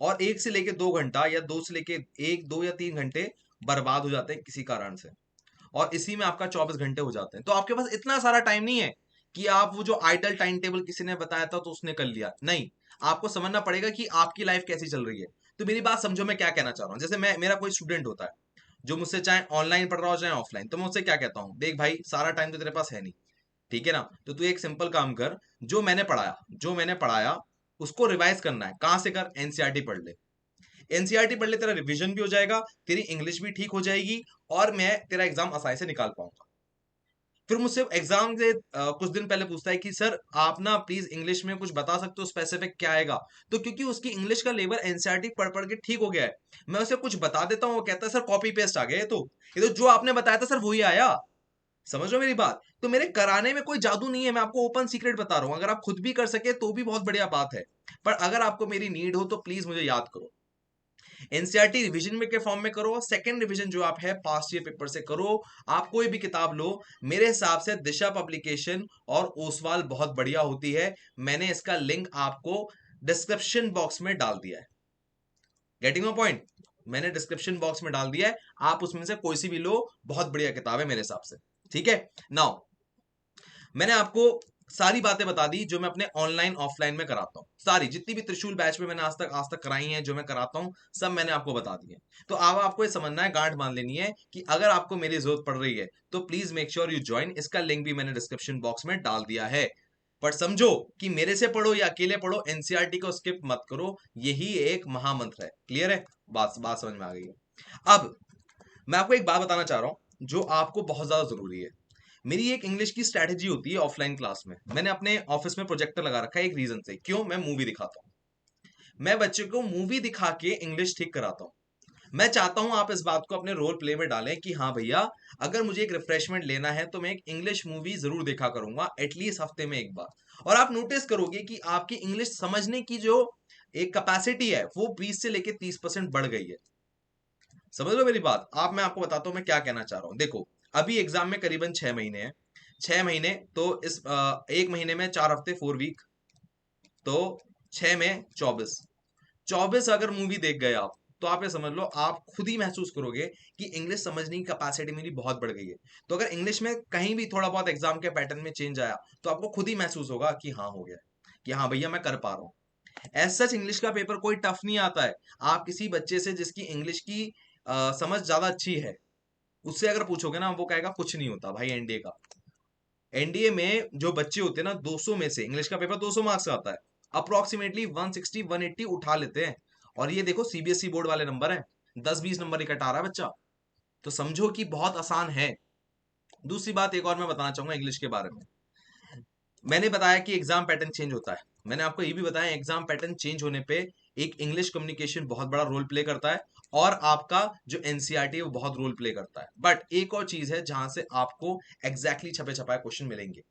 और 1 से लेके 2 घंटा या 2 से लेके 1 2 या 3 घंटे बर्बाद हो जाते हैं किसी कारण से, और इसी में आपका 24 घंटे हो जाते हैं। तो आपके पास इतना सारा टाइम नहीं है कि आप वो जो आइडल टाइम टेबल किसी ने बताया था तो उसने कर लिया, नहीं, आपको समझना पड़ेगा कि आपकी लाइफ कैसी चल रही है। तो मेरी बात समझो मैं क्या कहना चाह रहा हूँ। जैसे मैं, मेरा कोई स्टूडेंट होता है जो मुझसे चाहे ऑनलाइन पढ़ रहा हो चाहे ऑफलाइन, तो मैं उससे क्या कहता हूँ, देख भाई सारा टाइम तो तेरे पास है नहीं, ठीक है ना, तो तू एक सिंपल काम कर, जो मैंने पढ़ाया उसको रिवाइज करना है। कहां से कर, एनसीईआरटी पढ़ ले, एनसीईआरटी पढ़ ले, तेरा रिवीजन भी हो जाएगा, तेरी इंग्लिश भी ठीक हो जाएगी, और मैं तेरा एग्जाम आसानी से निकाल पाऊंगा। फिर मुझसे एग्जाम से कुछ दिन पहले पूछता है कि सर आप ना प्लीज इंग्लिश में कुछ बता सकते हो स्पेसिफिक क्या आएगा, तो क्योंकि उसकी इंग्लिश का लेवल एनसीईआरटी पढ़ पढ़ के ठीक हो गया है, मैं उसे कुछ बता देता हूँ, वो कहता है सर कॉपी पेस्ट आ गया, ये तो जो आपने बताया था सर वही आया। समझ रहे हो मेरी बात? तो मेरे कराने में कोई जादू नहीं है, मैं आपको ओपन सीक्रेट बता रहा हूं, अगर आप खुद भी कर सके तो भी बहुत बढ़िया बात है, पर अगर आपको मेरी नीड हो तो प्लीज मुझे याद करो। एनसीईआरटी रिवीजन में के फॉर्म में करो, सेकंड रिवीजन जो आप है पास्ट ईयर पेपर से करो। आप कोई भी किताब लो, मेरे हिसाब से दिशा पब्लिकेशन और ओसवाल बहुत बढ़िया होती है, मैंने इसका लिंक आपको डिस्क्रिप्शन बॉक्स में डाल दिया है। Getting my point? मैंने डिस्क्रिप्शन बॉक्स में डाल दिया है, आप उसमें से कोई सी भी लो, बहुत बढ़िया किताब है मेरे हिसाब से, ठीक है। नाउ मैंने आपको सारी बातें बता दी जो मैं अपने ऑनलाइन ऑफलाइन में कराता हूँ, सारी जितनी भी त्रिशूल बैच में मैंने आज तक कराई हैं जो मैं कराता हूँ सब मैंने आपको बता दी है। तो अब आपको ये समझना है, गांठ मान लेनी है कि अगर आपको मेरी जरूरत पड़ रही है तो please make sure you join, इसका लिंक भी मैंने डिस्क्रिप्शन बॉक्स में डाल दिया है। पर समझो कि मेरे से पढ़ो या अकेले पढ़ो, एनसीईआरटी को स्किप मत करो, यही एक महामंत्र है। क्लियर है? बात बात समझ में आ गई है। अब मैं आपको एक बात बताना चाह रहा हूं जो आपको बहुत ज्यादा जरूरी है। मेरी एक इंग्लिश की स्ट्रैटेजी होती है ऑफलाइन क्लास में, मैंने अपने ऑफिस में प्रोजेक्टर लगा रखा है एक रीजन से, क्यों, मैं मूवी दिखाता हूँ, मैं बच्चे को मूवी दिखा के इंग्लिश ठीक कराता हूँ। मैं चाहता हूं आप इस बात को अपने रोल प्ले में डालें कि हाँ भैया अगर मुझे एक रिफ्रेशमेंट लेना है तो मैं एक इंग्लिश मूवी जरूर देखा करूंगा एटलीस्ट हफ्ते में एक बार, और आप नोटिस करोगे कि आपकी इंग्लिश समझने की जो एक कैपेसिटी है वो 20 से लेके 30% बढ़ गई है। समझ लो मेरी बात। आप, मैं आपको बताता हूँ मैं क्या कहना चाह रहा हूँ। देखो अभी एग्जाम में करीबन 6 महीने हैं, 6 महीने तो इस एक महीने में 4 हफ्ते 4 वीक, तो 6 में 24, 24 अगर मूवी देख गए आप तो आप ये समझ लो, आप खुद ही महसूस करोगे कि इंग्लिश समझने की कैपेसिटी मेरी बहुत बढ़ गई है। तो अगर इंग्लिश में कहीं भी थोड़ा बहुत एग्जाम के पैटर्न में चेंज आया तो आपको खुद ही महसूस होगा कि हाँ हो गया, कि हाँ भैया मैं कर पा रहा हूँ। एज सच इंग्लिश का पेपर कोई टफ नहीं आता है। आप किसी बच्चे से जिसकी इंग्लिश की समझ ज्यादा अच्छी है, उससे अगर पूछोगे ना, वो कहेगा कुछ नहीं होता भाई। एनडीए का, एनडीए में जो बच्चे होते हैं ना, 200 में से इंग्लिश का पेपर 200 मार्क्स का आता है, अप्रोक्सीमेटली 160 180 उठा लेते हैं। और ये देखो सीबीएसई बोर्ड वाले नंबर हैं, 10-20 नंबर ही कटा रहा है बच्चा। तो समझो कि बहुत आसान है। दूसरी बात एक और मैं बताना चाहूंगा इंग्लिश के बारे में। मैंने बताया कि एग्जाम पैटर्न चेंज होता है, मैंने आपको ये भी बताया एग्जाम पैटर्न चेंज होने पे एक इंग्लिश कम्युनिकेशन बहुत बड़ा रोल प्ले करता है, और आपका जो एनसीईआरटी है वो बहुत रोल प्ले करता है। बट एक और चीज है जहां से आपको एग्जैक्टली छपे छपाए क्वेश्चन मिलेंगे।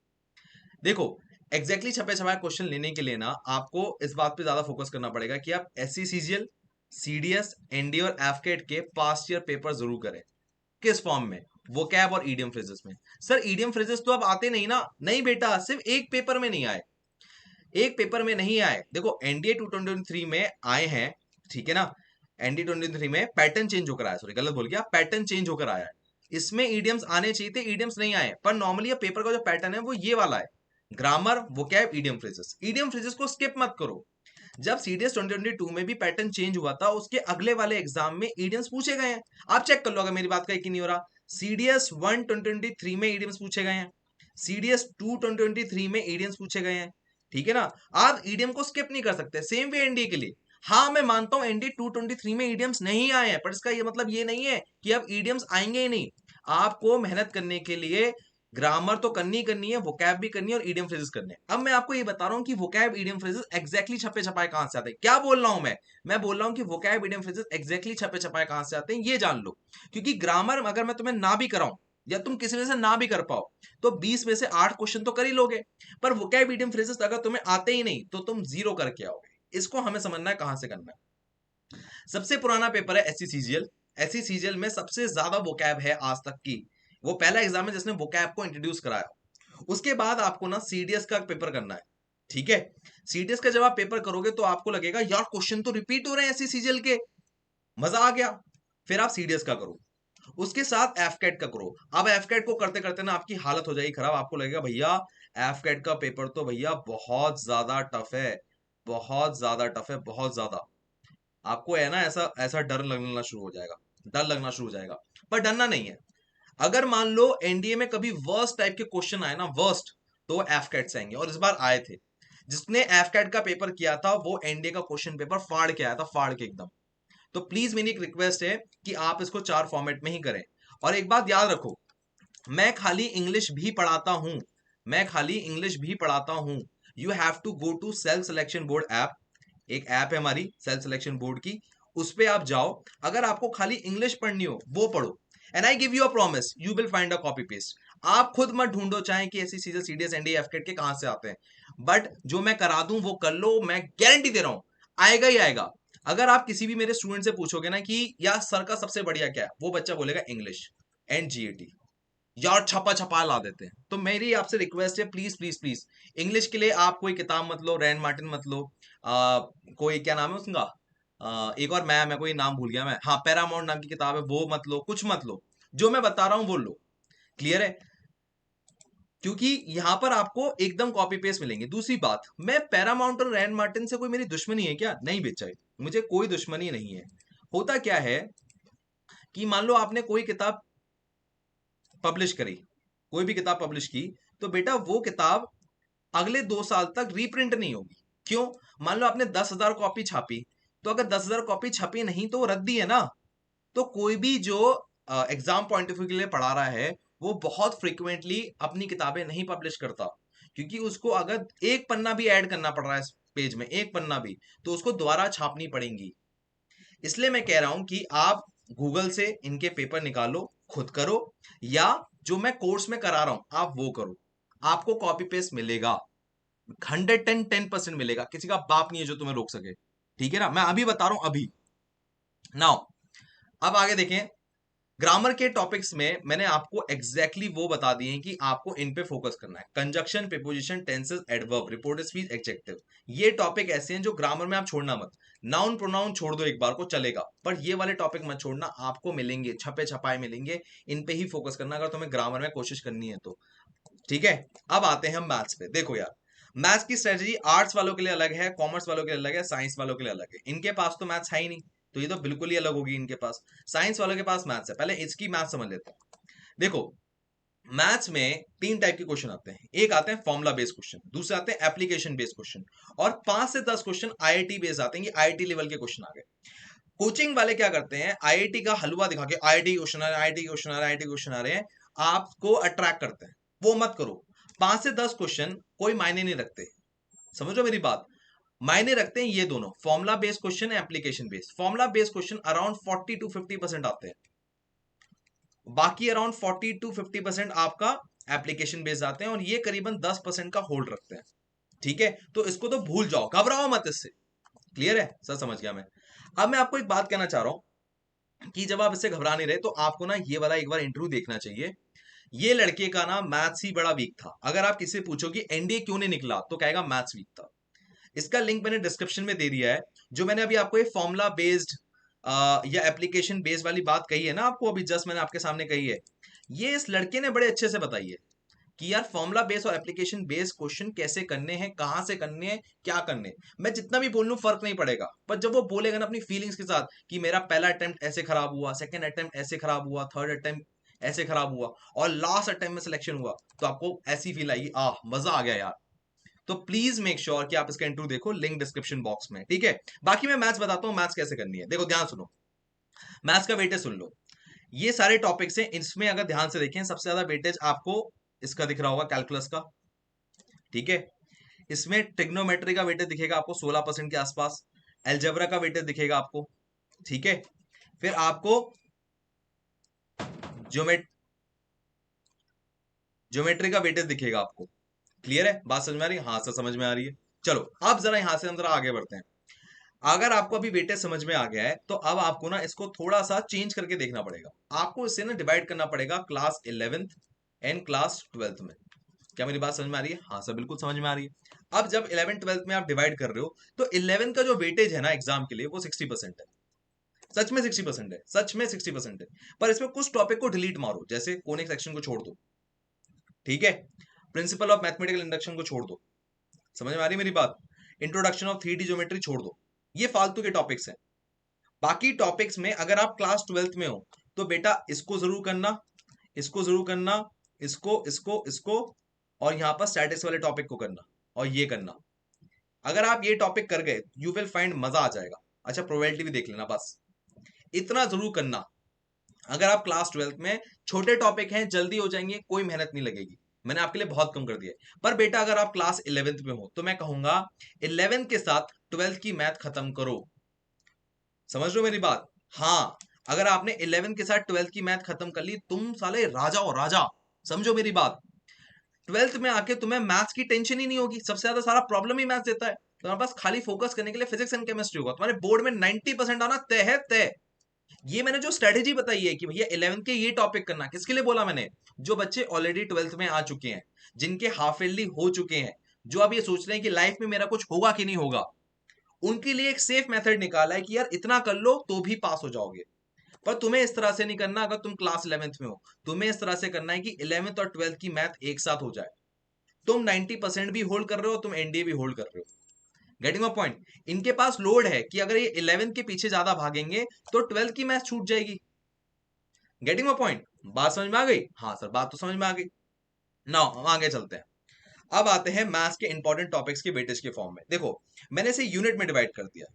देखो, एग्जैक्टली छपे छपाए क्वेश्चन लेने के लिए ना आपको इस बात पे ज्यादा फोकस करना पड़ेगा कि आप एससी सीजीएल, सीडीएस, एनडी और एफकेट के पास्ट ईयर पेपर जरूर करें। किस फॉर्म में? वोकैब और ईडियम फ्रेजेस में। सर ईडियम फ्रेजेस तो अब आते नहीं ना? नहीं बेटा, सिर्फ एक पेपर में नहीं आए, एक पेपर में नहीं आए। देखो एनडीए 2023 में आए हैं, ठीक है ना? एनडीए 2023 में पैटर्न चेंज होकर आया, सॉरी गलत बोल गया, पैटर्न चेंज होकर आया है। इसमें ईडियम्स आने चाहिए थे, ईडियम्स नहीं आए। पर नॉर्मली पेपर का जो पैटर्न है वो ये वाला है, grammar, vocab, idiom phrases. Idiom phrases को स्किप मत करो। जब सीडीएस 2022 में भी पैटर्न चेंज हुआ था, उसके अगले वाले एग्जाम में ईडियम्स पूछे गए हैं। आप चेक कर लो अगर मेरी बात का यकीन नहीं हो रहा। सीडीएस 1 2023 में ईडियम्स पूछे गए हैं, सीडीएस 2 2023 में ईडियम्स पूछे गए हैं, ठीक है ना? आप ईडियम को स्किप नहीं कर सकते। सेम वे एनडीए के लिए। हाँ मैं मानता हूं एनडीए 223 में ईडियम्स नहीं आए हैं, पर इसका ये मतलब ये नहीं है कि अब ईडियम्स आएंगे ही नहीं। आपको मेहनत करने के लिए ग्रामर तो करनी है, वोकैब भी करनी है, और ईडियम फ्रेजेस करने हैं। अब मैं आपको ये बता रहा हूं कि वोकैब ईडियम फ्रेजेस एग्जैक्टली छपे छपाए कहां से आते हैं। क्या बोल रहा हूं मैं बोल रहा हूं कि वोकैब ईडियम फ्रेजेस एग्जैक्टली छपे छपाए कहां से आते हैं, ये जान लो। क्योंकि ग्रामर अगर मैं तुम्हें ना भी कराऊं, या तुम किसी वजह से ना भी कर पाओ, तो 20 में से 8 क्वेश्चन तो कर ही लोगे। पर वोकैब ईडियम फ्रेजेस अगर तुम्हें आते ही नहीं तो तुम जीरो करके आओगे। इसको हमें समझना है कहां से करना है। सबसे पुराना पेपर है एससी सीजीएल। एससी सीजीएल में सबसे ज्यादा वोकैब है आज तक की। वो पहला एग्जाम है जिसने वोकैब को इंट्रोड्यूस कराया। उसके बाद आपको ना सीडीएस का पेपर करना है, ठीक है? सीडीएस का जब आप पेपर करोगे तो आपको लगेगा यार क्वेश्चन तो रिपीट हो रहे हैं एससी सीजीएल के, मजा आ गया। फिर आप सीडीएस का करो, उसके साथ एफकेट का करो। अब एफकेट को करते करते ना आपकी हालत हो जाएगी खराब। आपको लगेगा भैया एफकेट का पेपर तो भैया बहुत ज्यादा टफ है, बहुत ज्यादा टफ है, बहुत ज्यादा। आपको है ना ऐसा ऐसा डर लगना शुरू हो जाएगा, डर लगना शुरू हो जाएगा। पर डरना नहीं है। अगर मान लो एनडीए में कभी वर्स्ट टाइप के क्वेश्चन आए ना, वर्स्ट, तो एफकेट से आएंगे। और इस बार आए थे। जिसने एफकेट का पेपर किया था वो एनडीए का क्वेश्चन पेपर फाड़ के आया था, फाड़ के एकदम। तो प्लीज मेरी एक रिक्वेस्ट है कि आप इसको 4 फॉर्मेट में ही करें। और एक बात याद रखो, मैं खाली इंग्लिश भी पढ़ाता हूं, मैं खाली इंग्लिश भी पढ़ाता हूं। You have to go to self selection board app. एक ऐप है हमारी सेल्फ सिलेक्शन बोर्ड की, उस पे आप जाओ। अगर आपको खाली इंग्लिश पढ़नी हो वो पढ़ो, and I give you a promise you will find a copy paste. आप खुद मत ढूंढो चाहे कि ऐसी चीजें सीडीएस एनडीए एफकेट के कहां से आते हैं, बट जो मैं करा दूं वो कर लो। मैं गारंटी दे रहा हूं आएगा ही आएगा। अगर आप किसी भी मेरे स्टूडेंट से पूछोगे ना कि यार सर का सबसे बढ़िया क्या है, वो बच्चा बोलेगा इंग्लिश एंड जीएटी। यार छपा छपा ला देते हैं। तो मेरी आपसे रिक्वेस्ट है, प्लीज प्लीज प्लीज, इंग्लिश के लिए आप कोई किताब मत लो, रैंड मार्टिन मत लो, कोई क्या नाम है उसका, एक और मैं कोई नाम भूल गया मैं, हाँ पैरामाउंट नाम की किताब है, वो मत लो, कुछ मत लो। जो मैं बता रहा हूं वो लो। क्लियर है? क्योंकि यहां पर आपको एकदम कॉपी पेस्ट मिलेंगे। दूसरी बात, मैं पैरामाउंट और रैंड मार्टिन से कोई मेरी दुश्मनी है क्या? नहीं बेचा, मुझे कोई दुश्मनी नहीं है। होता क्या है कि मान लो आपने कोई किताब पब्लिश करी, कोई भी किताब पब्लिश की, तो बेटा वो किताब अगले 2 साल तक रीप्रिंट नहीं होगी। क्यों? मान लो आपने 10,000 कॉपी छापी, तो अगर 10,000 कॉपी छपी नहीं तो वो रद्दी है ना। तो कोई भी जो एग्जाम पॉइंट ऑफ व्यू के लिए पढ़ा रहा है, वो बहुत फ्रिक्वेंटली अपनी किताबें नहीं पब्लिश करता, क्योंकि उसको अगर एक पन्ना भी ऐड करना पड़ रहा है इस पेज में, एक पन्ना भी, तो उसको दोबारा छापनी पड़ेगी। इसलिए मैं कह रहा हूं कि आप गूगल से इनके पेपर निकालो, खुद करो, या जो मैं कोर्स में करा रहा हूं आप वो करो। आपको कॉपी पेस्ट मिलेगा, 110% मिलेगा। किसी का बाप नहीं है जो तुम्हें रोक सके। ठीक है ना? मैं अभी बता रहा हूं अभी। नाउ अब आगे देखें। ग्रामर के टॉपिक्स में मैंने आपको एग्जैक्टली वो बता दिए हैं कि आपको इन पे फोकस करना है। Conjunction, preposition, tenses, adverb, reported speech, adjective, ये टॉपिक ऐसे हैं जो ग्रामर में आप छोड़ना मत। नाउन प्रोनाउन छोड़ दो एक बार को चलेगा, पर ये वाले टॉपिक मत छोड़ना, आपको मिलेंगे छपे छपाए मिलेंगे, इन पे ही फोकस करना अगर तुम्हें ग्रामर में कोशिश करनी है तो। ठीक है, अब आते हैं हम मैथ्स पे। देखो यार, मैथ्स की स्ट्रेटजी आर्ट्स वालों के लिए अलग है, कॉमर्स वालों के लिए अलग है, साइंस वालों के लिए अलग है। इनके पास तो मैथ्स है ही नहीं, तो ये तो बिल्कुल ही अलग होगी इनके पास। साइंस वालों के पास मैथ्स है, पहले इसकी मैथ्स समझ लेते हैं। देखो, मैथ्स में तीन टाइप के क्वेश्चन आते हैं। एक आते हैं फॉर्मुला बेस्ड क्वेश्चन, दूसरे आते हैं एप्लीकेशन बेस्ड क्वेश्चन, और 5 से 10 क्वेश्चन आईआईटी बेस्ड आते हैं कि आईआईटी लेवल के क्वेश्चन आ गए। कोचिंग वाले क्या करते हैं, आईआईटी का हलवा दिखा के आईआईटी क्वेश्चन आ रहे हैं, आईआईटी क्वेश्चन आ रहे हैं, आईआईटी क्वेश्चन आ रहे हैं, आपको अट्रैक्ट करते हैं। वो मत करो। 5 से 10 क्वेश्चन कोई मायने नहीं रखते, समझो मेरी बात। मायने रखते हैं ये दोनों, formula based question, application based. Formula based question around 40 to 50% आते हैं, बाकी अराउंड 40 to 50% आपका एप्लीकेशन बेस्ड आते हैं, और ये करीबन 10% का होल्ड रखते हैं। ठीक है, तो इसको तो भूल जाओ, घबराओ मत इससे। क्लियर है सर, समझ गया मैं। अब मैं आपको एक बात कहना चाह रहा हूं कि जब आप इससे घबरा नहीं रहे तो आपको ना ये वाला एक बार इंटरव्यू देखना चाहिए। ये लड़के का ना मैथ्स ही बड़ा वीक था। अगर आप किसी से पूछो कि एनडीए क्यों नहीं निकला, तो कहेगा मैथ्स वीक था। इसका लिंक मैंने डिस्क्रिप्शन में दे दिया है। जो मैंने अभी आपको ये फॉर्मुला बेस्ड या एप्लीकेशन बेस्ड वाली बात कही है ना, आपको अभी जस्ट मैंने आपके सामने कही है, ये इस लड़के ने बड़े अच्छे से बताई है कि यार फॉर्मुला बेस्ड और एप्लीकेशन बेस्ड क्वेश्चन कैसे करने हैं, कहां से करने हैं, क्या करने हैं। मैं जितना भी बोल लूं फर्क नहीं पड़ेगा, पर जब वो बोलेगा ना अपनी फीलिंग्स के साथ कि मेरा पहला अटेम्प्ट ऐसे खराब हुआ, सेकंड अटेम्प्ट ऐसे खराब हुआ, थर्ड अटेम्प्ट ऐसे खराब हुआ, और लास्ट अटेम्प्ट में सिलेक्शन हुआ, तो आपको ऐसी फील आएगी, मजा आ गया यार। तो प्लीज मेक श्योर कि आप इसका इंटरव्यू देखो, लिंक डिस्क्रिप्शन बॉक्स में। ठीक है, बाकी मैं मैथ्स बताता हूँ मैथ्स कैसे करनी है। देखो ध्यान सुनो, मैथ्स का वेटेज सुन लो। ये सारे टॉपिक्स हैं, इसमें अगर ध्यान से देखें सबसे ज्यादा वेटेज आपको इसका दिख रहा होगा, कैलकुलस का। ठीक है, इसमें ट्रिग्नोमेट्री का वेटेज दिखेगा आपको 16% के आसपास, एलजेब्रा का वेटेज दिखेगा आपको। ठीक है, फिर आपको ज्योमेट ज्योमेट्री का वेटेज दिखेगा आपको। क्लियर है, बात समझ में आ रही है? हाँ सर समझ में आ रही है। चलो अब जरा यहां से हम जरा आगे बढ़ते हैं। अगर आपको अभी वेटेज समझ में आ गया है, तो अब आपको ना इसको थोड़ा सा चेंज करके देखना पड़ेगा। आपको इससे ना डिवाइड करना पड़ेगा class 11th and class 12th में। क्या मेरी बात समझ में आ रही है? हाँ सर बिल्कुल समझ में आ रही है। अब जब 11th 12th में आप डिवाइड कर रहे हो, तो 11th का जो वेटेज है ना एग्जाम के लिए, वो 60% है। सच में 60% है, सच में 60% है। पर इसमें कुछ टॉपिक को डिलीट मारो, जैसे कोनिक सेक्शन को छोड़ दो। ठीक है, प्रिंसिपल ऑफ मैथमेटिकल इंडक्शन को छोड़ दो। समझ में आ रही है मेरी बात? इंट्रोडक्शन ऑफ 3D ज्योमेट्री छोड़ दो। ये फालतू के टॉपिक्स हैं। बाकी टॉपिक्स में अगर आप क्लास 12th में हो, तो बेटा इसको जरूर करना, इसको जरूर करना, इसको और यहां पर स्टैटिक्स वाले टॉपिक को करना, और ये करना। अगर आप ये टॉपिक कर गए, यू विल फाइंड मजा आ जाएगा। अच्छा, प्रोबेबिलिटी भी देख लेना, बस इतना जरूर करना। अगर आप क्लास 12th में, छोटे टॉपिक हैं, जल्दी हो जाएंगे, कोई मेहनत नहीं लगेगी, मैंने आपके लिए बहुत कम कर दिया है। पर बेटा अगर आप क्लास 11th में हो, तो मैं कहूंगा 11th के साथ 12th की मैथ खत्म करो। समझ रहे हो मेरी बात? हाँ, अगर आपने 11th के साथ 12th की मैथ खत्म कर ली, तुम साले राजा हो, राजा। समझो मेरी बात। 12th में आके तुम्हें मैथ्स की टेंशन ही नहीं होगी, सबसे ज्यादा सारा प्रॉब्लम ही मैथ्स देता है। तुम्हारे पास खाली फोकस करने के लिए फिजिक्स एंड केमिस्ट्री होगा। तुम्हारे बोर्ड में 90% आना तय है, तय। ये मैंने जो स्ट्रेटेजी बताई है कि भैया 11th के ये टॉपिक करना, किसके लिए बोला मैंने? जो बच्चे ऑलरेडी 12th में आ चुके हैं, जिनके हाफ ईयरली हो चुके हैं, जो अब ये सोच रहे हैं कि लाइफ में मेरा कुछ होगा कि नहीं होगा, उनके लिए एक सेफ मेथड निकाला है कि यार इतना कर लो तो भी पास हो जाओगे। पर तुम्हें इस तरह से नहीं करना। अगर तुम क्लास 11th में हो, तुम्हें इस तरह से करना है कि 11th और 12th की मैथ एक साथ हो जाए। तुम 90% भी होल्ड कर रहे हो, तुम एनडीए भी होल्ड कर रहे हो। Getting my point? इनके पास लोड है कि अगर ये 11th के पीछे ज्यादा भागेंगे, तो 12th की मैथ छूट जाएगी। Getting my point? बात समझ में आ गई? हाँ सर बात तो समझ में आ गई। नाउ हम आगे चलते हैं। अब आते हैं मैथ्स के इंपॉर्टेंट टॉपिक्स के वेटेज के फॉर्म में। देखो, मैंने इसे यूनिट में डिवाइड कर दिया।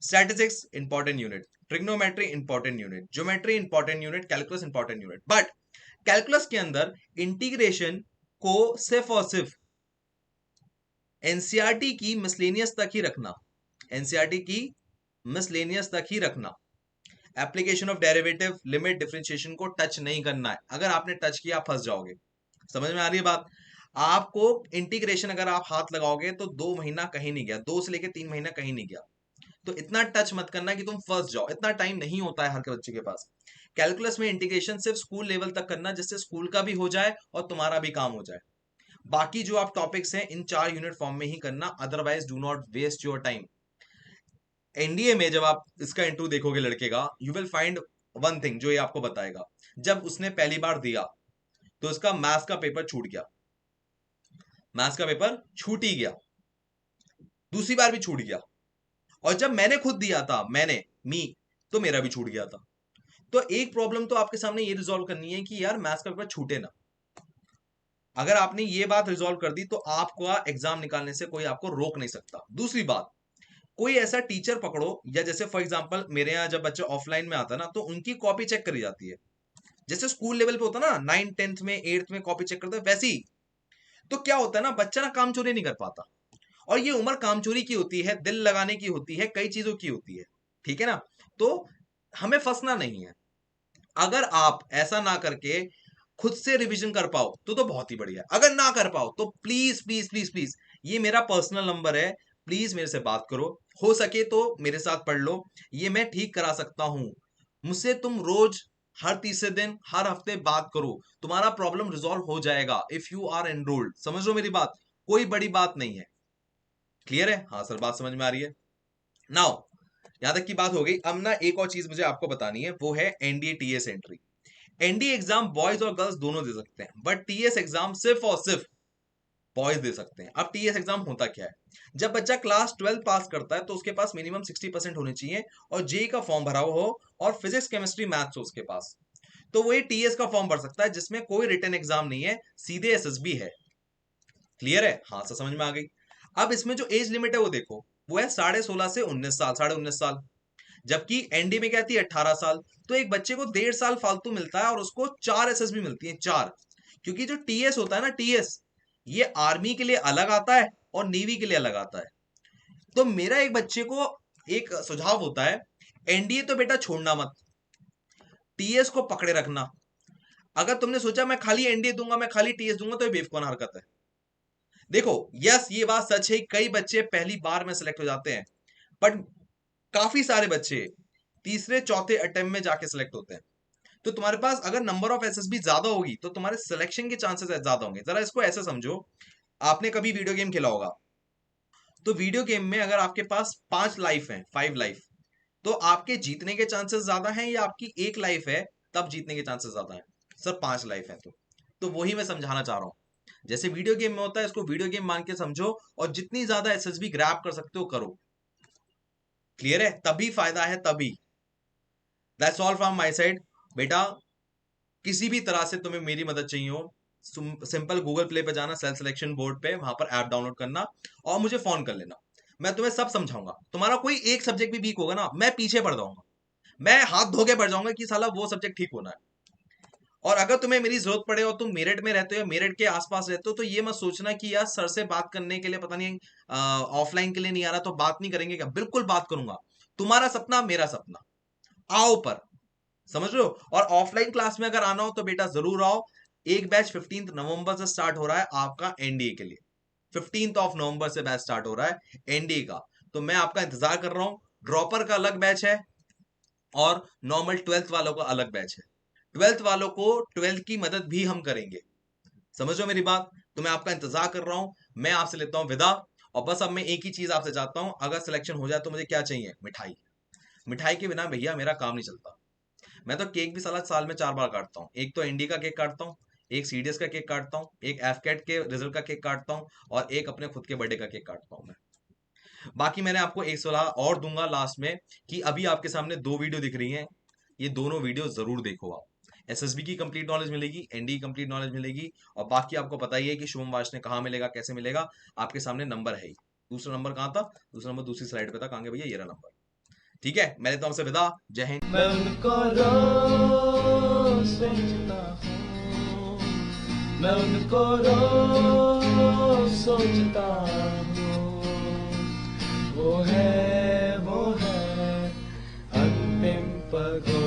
Statistics important unit, trigonometry important unit, geometry important unit, calculus important unit. But calculus के अंदर इंटीग्रेशन को सिर्फ और सिर्फ एनसीईआरटी की मिसलेनियस तक ही रखना। एनसीईआरटी की मिसलेनियस तक ही रखना। Application of derivative, limit, differentiation को टच नहीं करना है। अगर आपने टच किया फंस जाओगे। समझ में आ रही है बात? आपको इंटीग्रेशन अगर आप हाथ लगाओगे तो 2 महीना कहीं नहीं गया, 2 से लेके 3 महीना कहीं नहीं गया। तो इतना टच मत करना कि तुम फंस जाओ, इतना टाइम नहीं होता है हर के बच्चे के पास। कैलकुलस में इंटीग्रेशन सिर्फ स्कूल लेवल तक करना, जिससे स्कूल का भी हो जाए और तुम्हारा भी काम हो जाए। बाकी जो आप टॉपिक्स हैं इन 4 यूनिट फॉर्म में ही करना, otherwise do not waste your time. NDA में जब आप इसका इंटरव्यू देखोगे लड़के का, you will find one thing जो ये आपको बताएगा। जब उसने पहली बार दिया तो उसका मैथ्स का पेपर छूट गया, मैथ्स का पेपर छूट ही गया, दूसरी बार भी छूट गया, और जब मैंने खुद दिया था, मैंने मी तो मेरा भी छूट गया था। तो एक प्रॉब्लम तो आपके सामने ये रिजॉल्व करनी है कि यार मैथ्स का पेपर छूटे ना। अगर आपने ये बात रिजॉल्व कर दी तो आपका एग्जाम निकालने से कोई आपको रोक नहीं सकता। दूसरी बात, कोई ऐसा टीचर पकड़ो, या जैसे फॉर एग्जांपल मेरे यहाँ जब बच्चे ऑफलाइन में आता है ना, तो उनकी कॉपी चेक करी जाती है, जैसे स्कूल लेवल पे होता है ना, 9th 10th में 8th में कॉपी चेक करते हैं, वैसे ही। तो क्या होता है ना, बच्चा ना काम चोरी नहीं कर पाता, और ये उम्र काम चोरी की होती है, दिल लगाने की होती है, कई चीजों की होती है, ठीक है ना। तो हमें फंसना नहीं है। अगर आप ऐसा ना करके खुद से रिवीजन कर पाओ तो बहुत ही बढ़िया है। अगर ना कर पाओ तो प्लीज प्लीज प्लीज प्लीज, ये मेरा पर्सनल नंबर है, प्लीज मेरे से बात करो, हो सके तो मेरे साथ पढ़ लो, ये मैं ठीक करा सकता हूं। मुझसे तुम रोज हर तीसरे दिन हर हफ्ते बात करो, तुम्हारा प्रॉब्लम रिजॉल्व हो जाएगा इफ यू आर एनरोल्ड। समझ लो मेरी बात, कोई बड़ी बात नहीं है। क्लियर है? हाँ सर, बात समझ में आ रही है। नाउ यहां तक की बात हो गई। अब ना एक और चीज मुझे आपको बतानी है, वो है NDA TS entry. NDA exam boys और गर्ल्स दोनों दे सकते हैं, बट टीएस एग्जाम सिर्फ और सिर्फ बॉयज दे सकते हैं। अब टीएस एग्जाम होता क्या है, जब बच्चा क्लास 12 पास करता है तो उसके पास मिनिमम 60% होनी चाहिए, और जेई का फॉर्म भरा हुआ हो, और फिजिक्स केमिस्ट्री मैथ्स हो उसके पास, तो वो ये टीएस का फॉर्म भर सकता है, जिसमें कोई रिटन एग्जाम नहीं है, सीधे एसएसबी है। क्लियर है? हाँ सर, समझ में आ गई। अब इसमें जो एज लिमिट है वो देखो, वो है 16.5 से 19 साल, 19.5 साल, जबकि एनडी में क्या थी 18 साल। तो एक बच्चे को 1.5 साल फालतू मिलता है, और उसको 4 एसएसबी मिलती है, 4। क्योंकि जो टीएस होता है ना, टीएस ये आर्मी के लिए अलग आता है और नेवी के लिए अलग आता है। तो मेरा एक बच्चे को एक सुझाव होता है, एनडीए तो बेटा छोड़ना मत, टीएस को पकड़े रखना। अगर तुमने सोचा मैं खाली एनडीए दूंगा, मैं खाली टीएस दूंगा, तो ये बेवकूफ हरकत है। देखो, यस ये बात सच है, कई बच्चे पहली बार में सिलेक्ट हो जाते हैं, बट काफी सारे बच्चे तीसरे चौथे अटेम्प्ट में जाके सिलेक्ट होते हैं। तो तुम्हारे पास अगर नंबर ऑफ एसएसबी ज्यादा होगी तो तुम्हारे सिलेक्शन के चांसेस ज्यादा होंगे। जरा इसको ऐसे समझो, आपने कभी वीडियो गेम खेला होगा, तो वीडियो गेम में अगर आपके पास 5 लाइफ है, 5 लाइफ, तो आपके जीतने के चांसेस ज्यादा हैं, या आपकी 1 लाइफ है तब जीतने के चांसेस ज्यादा है? सर 5 लाइफ है। तो वही मैं समझाना चाह रहा हूं, जैसे वीडियो गेम में होता है, इसको वीडियो गेम मान के समझो, और जितनी ज्यादा एसएसबी ग्रैब कर सकते हो करो। क्लियर है? तभी फायदा है, तभी। That's all from my side. बेटा, किसी भी तरह से तुम्हें मेरी मदद चाहिए हो, सिंपल गूगल प्ले पे जाना, सेल्फ सिलेक्शन बोर्ड पे, वहां पर ऐप डाउनलोड करना, और मुझे फोन कर लेना। मैं तुम्हें सब समझाऊंगा। तुम्हारा कोई एक सब्जेक्ट भी वीक होगा ना, मैं पीछे पड़ जाऊंगा, मैं हाथ धो के पड़ जाऊंगा कि साला वो सब्जेक्ट ठीक होना है। और अगर तुम्हें मेरी जरूरत पड़े और तुम मेरठ में रहते हो, मेरठ के आसपास रहते हो, तो ये मत सोचना कि यार सर से बात करने के लिए पता नहीं ऑफलाइन के लिए नहीं आ रहा, तो बात नहीं करेंगे क्या? बिल्कुल बात करूंगा। तुम्हारा सपना मेरा सपना, आओ पर। समझ रहे हो? और ऑफलाइन क्लास में अगर आना हो तो बेटा जरूर आओ। एक बैच 15 नवंबर से स्टार्ट हो रहा है आपका एनडीए के लिए, 15 नवंबर से बैच स्टार्ट हो रहा है एनडीए का। तो मैं आपका इंतजार कर रहा हूं। ड्रॉपर का अलग बैच है, और नॉर्मल 12th वालों का अलग बैच है। 12th वालों को 12th की मदद भी हम करेंगे। समझो मेरी बात? तो मैं आपका इंतजार कर रहा हूं। मैं आपसे लेता हूं विदा, और बस अब मैं एक ही चीज आपसे चाहता हूं, अगर सिलेक्शन हो जाए तो मुझे क्या चाहिए? मिठाई। मिठाई के बिना भैया मेरा काम नहीं चलता। मैं तो केक भी साल में 4 बार काटता हूँ। एक तो इंडी का केक काटता हूँ, एक सीडीएस का केक काटता हूँ, एक एफकेट के रिजल्ट का केक काटता हूँ, और एक अपने खुद के बर्थडे का केक काटता हूँ मैं। बाकी मैंने आपको एक सलाह और दूंगा लास्ट में, कि अभी आपके सामने 2 वीडियो दिख रही हैं, ये दोनों वीडियो जरूर देखो आप। एसएसबी की कंप्लीट नॉलेज मिलेगी, एनडी की कंप्लीट नॉलेज मिलेगी, और बाकी आपको पता ही है कि शुभम वाश ने कहाँ मिलेगा, कैसे मिलेगा। आपके सामने नंबर है ही। दूसरा नंबर कहाँ था? दूसरा नंबर दूसरी स्लाइड पे था, कहाँ गया भैया? ये रहा नंबर। ठीक है, मैं लेता हूं आपसे विदा। जय हिंद। मैं उनको रोज सोचता हूँ, मैं उनको रोज सोचता हूँ। वो है अंतिम पगों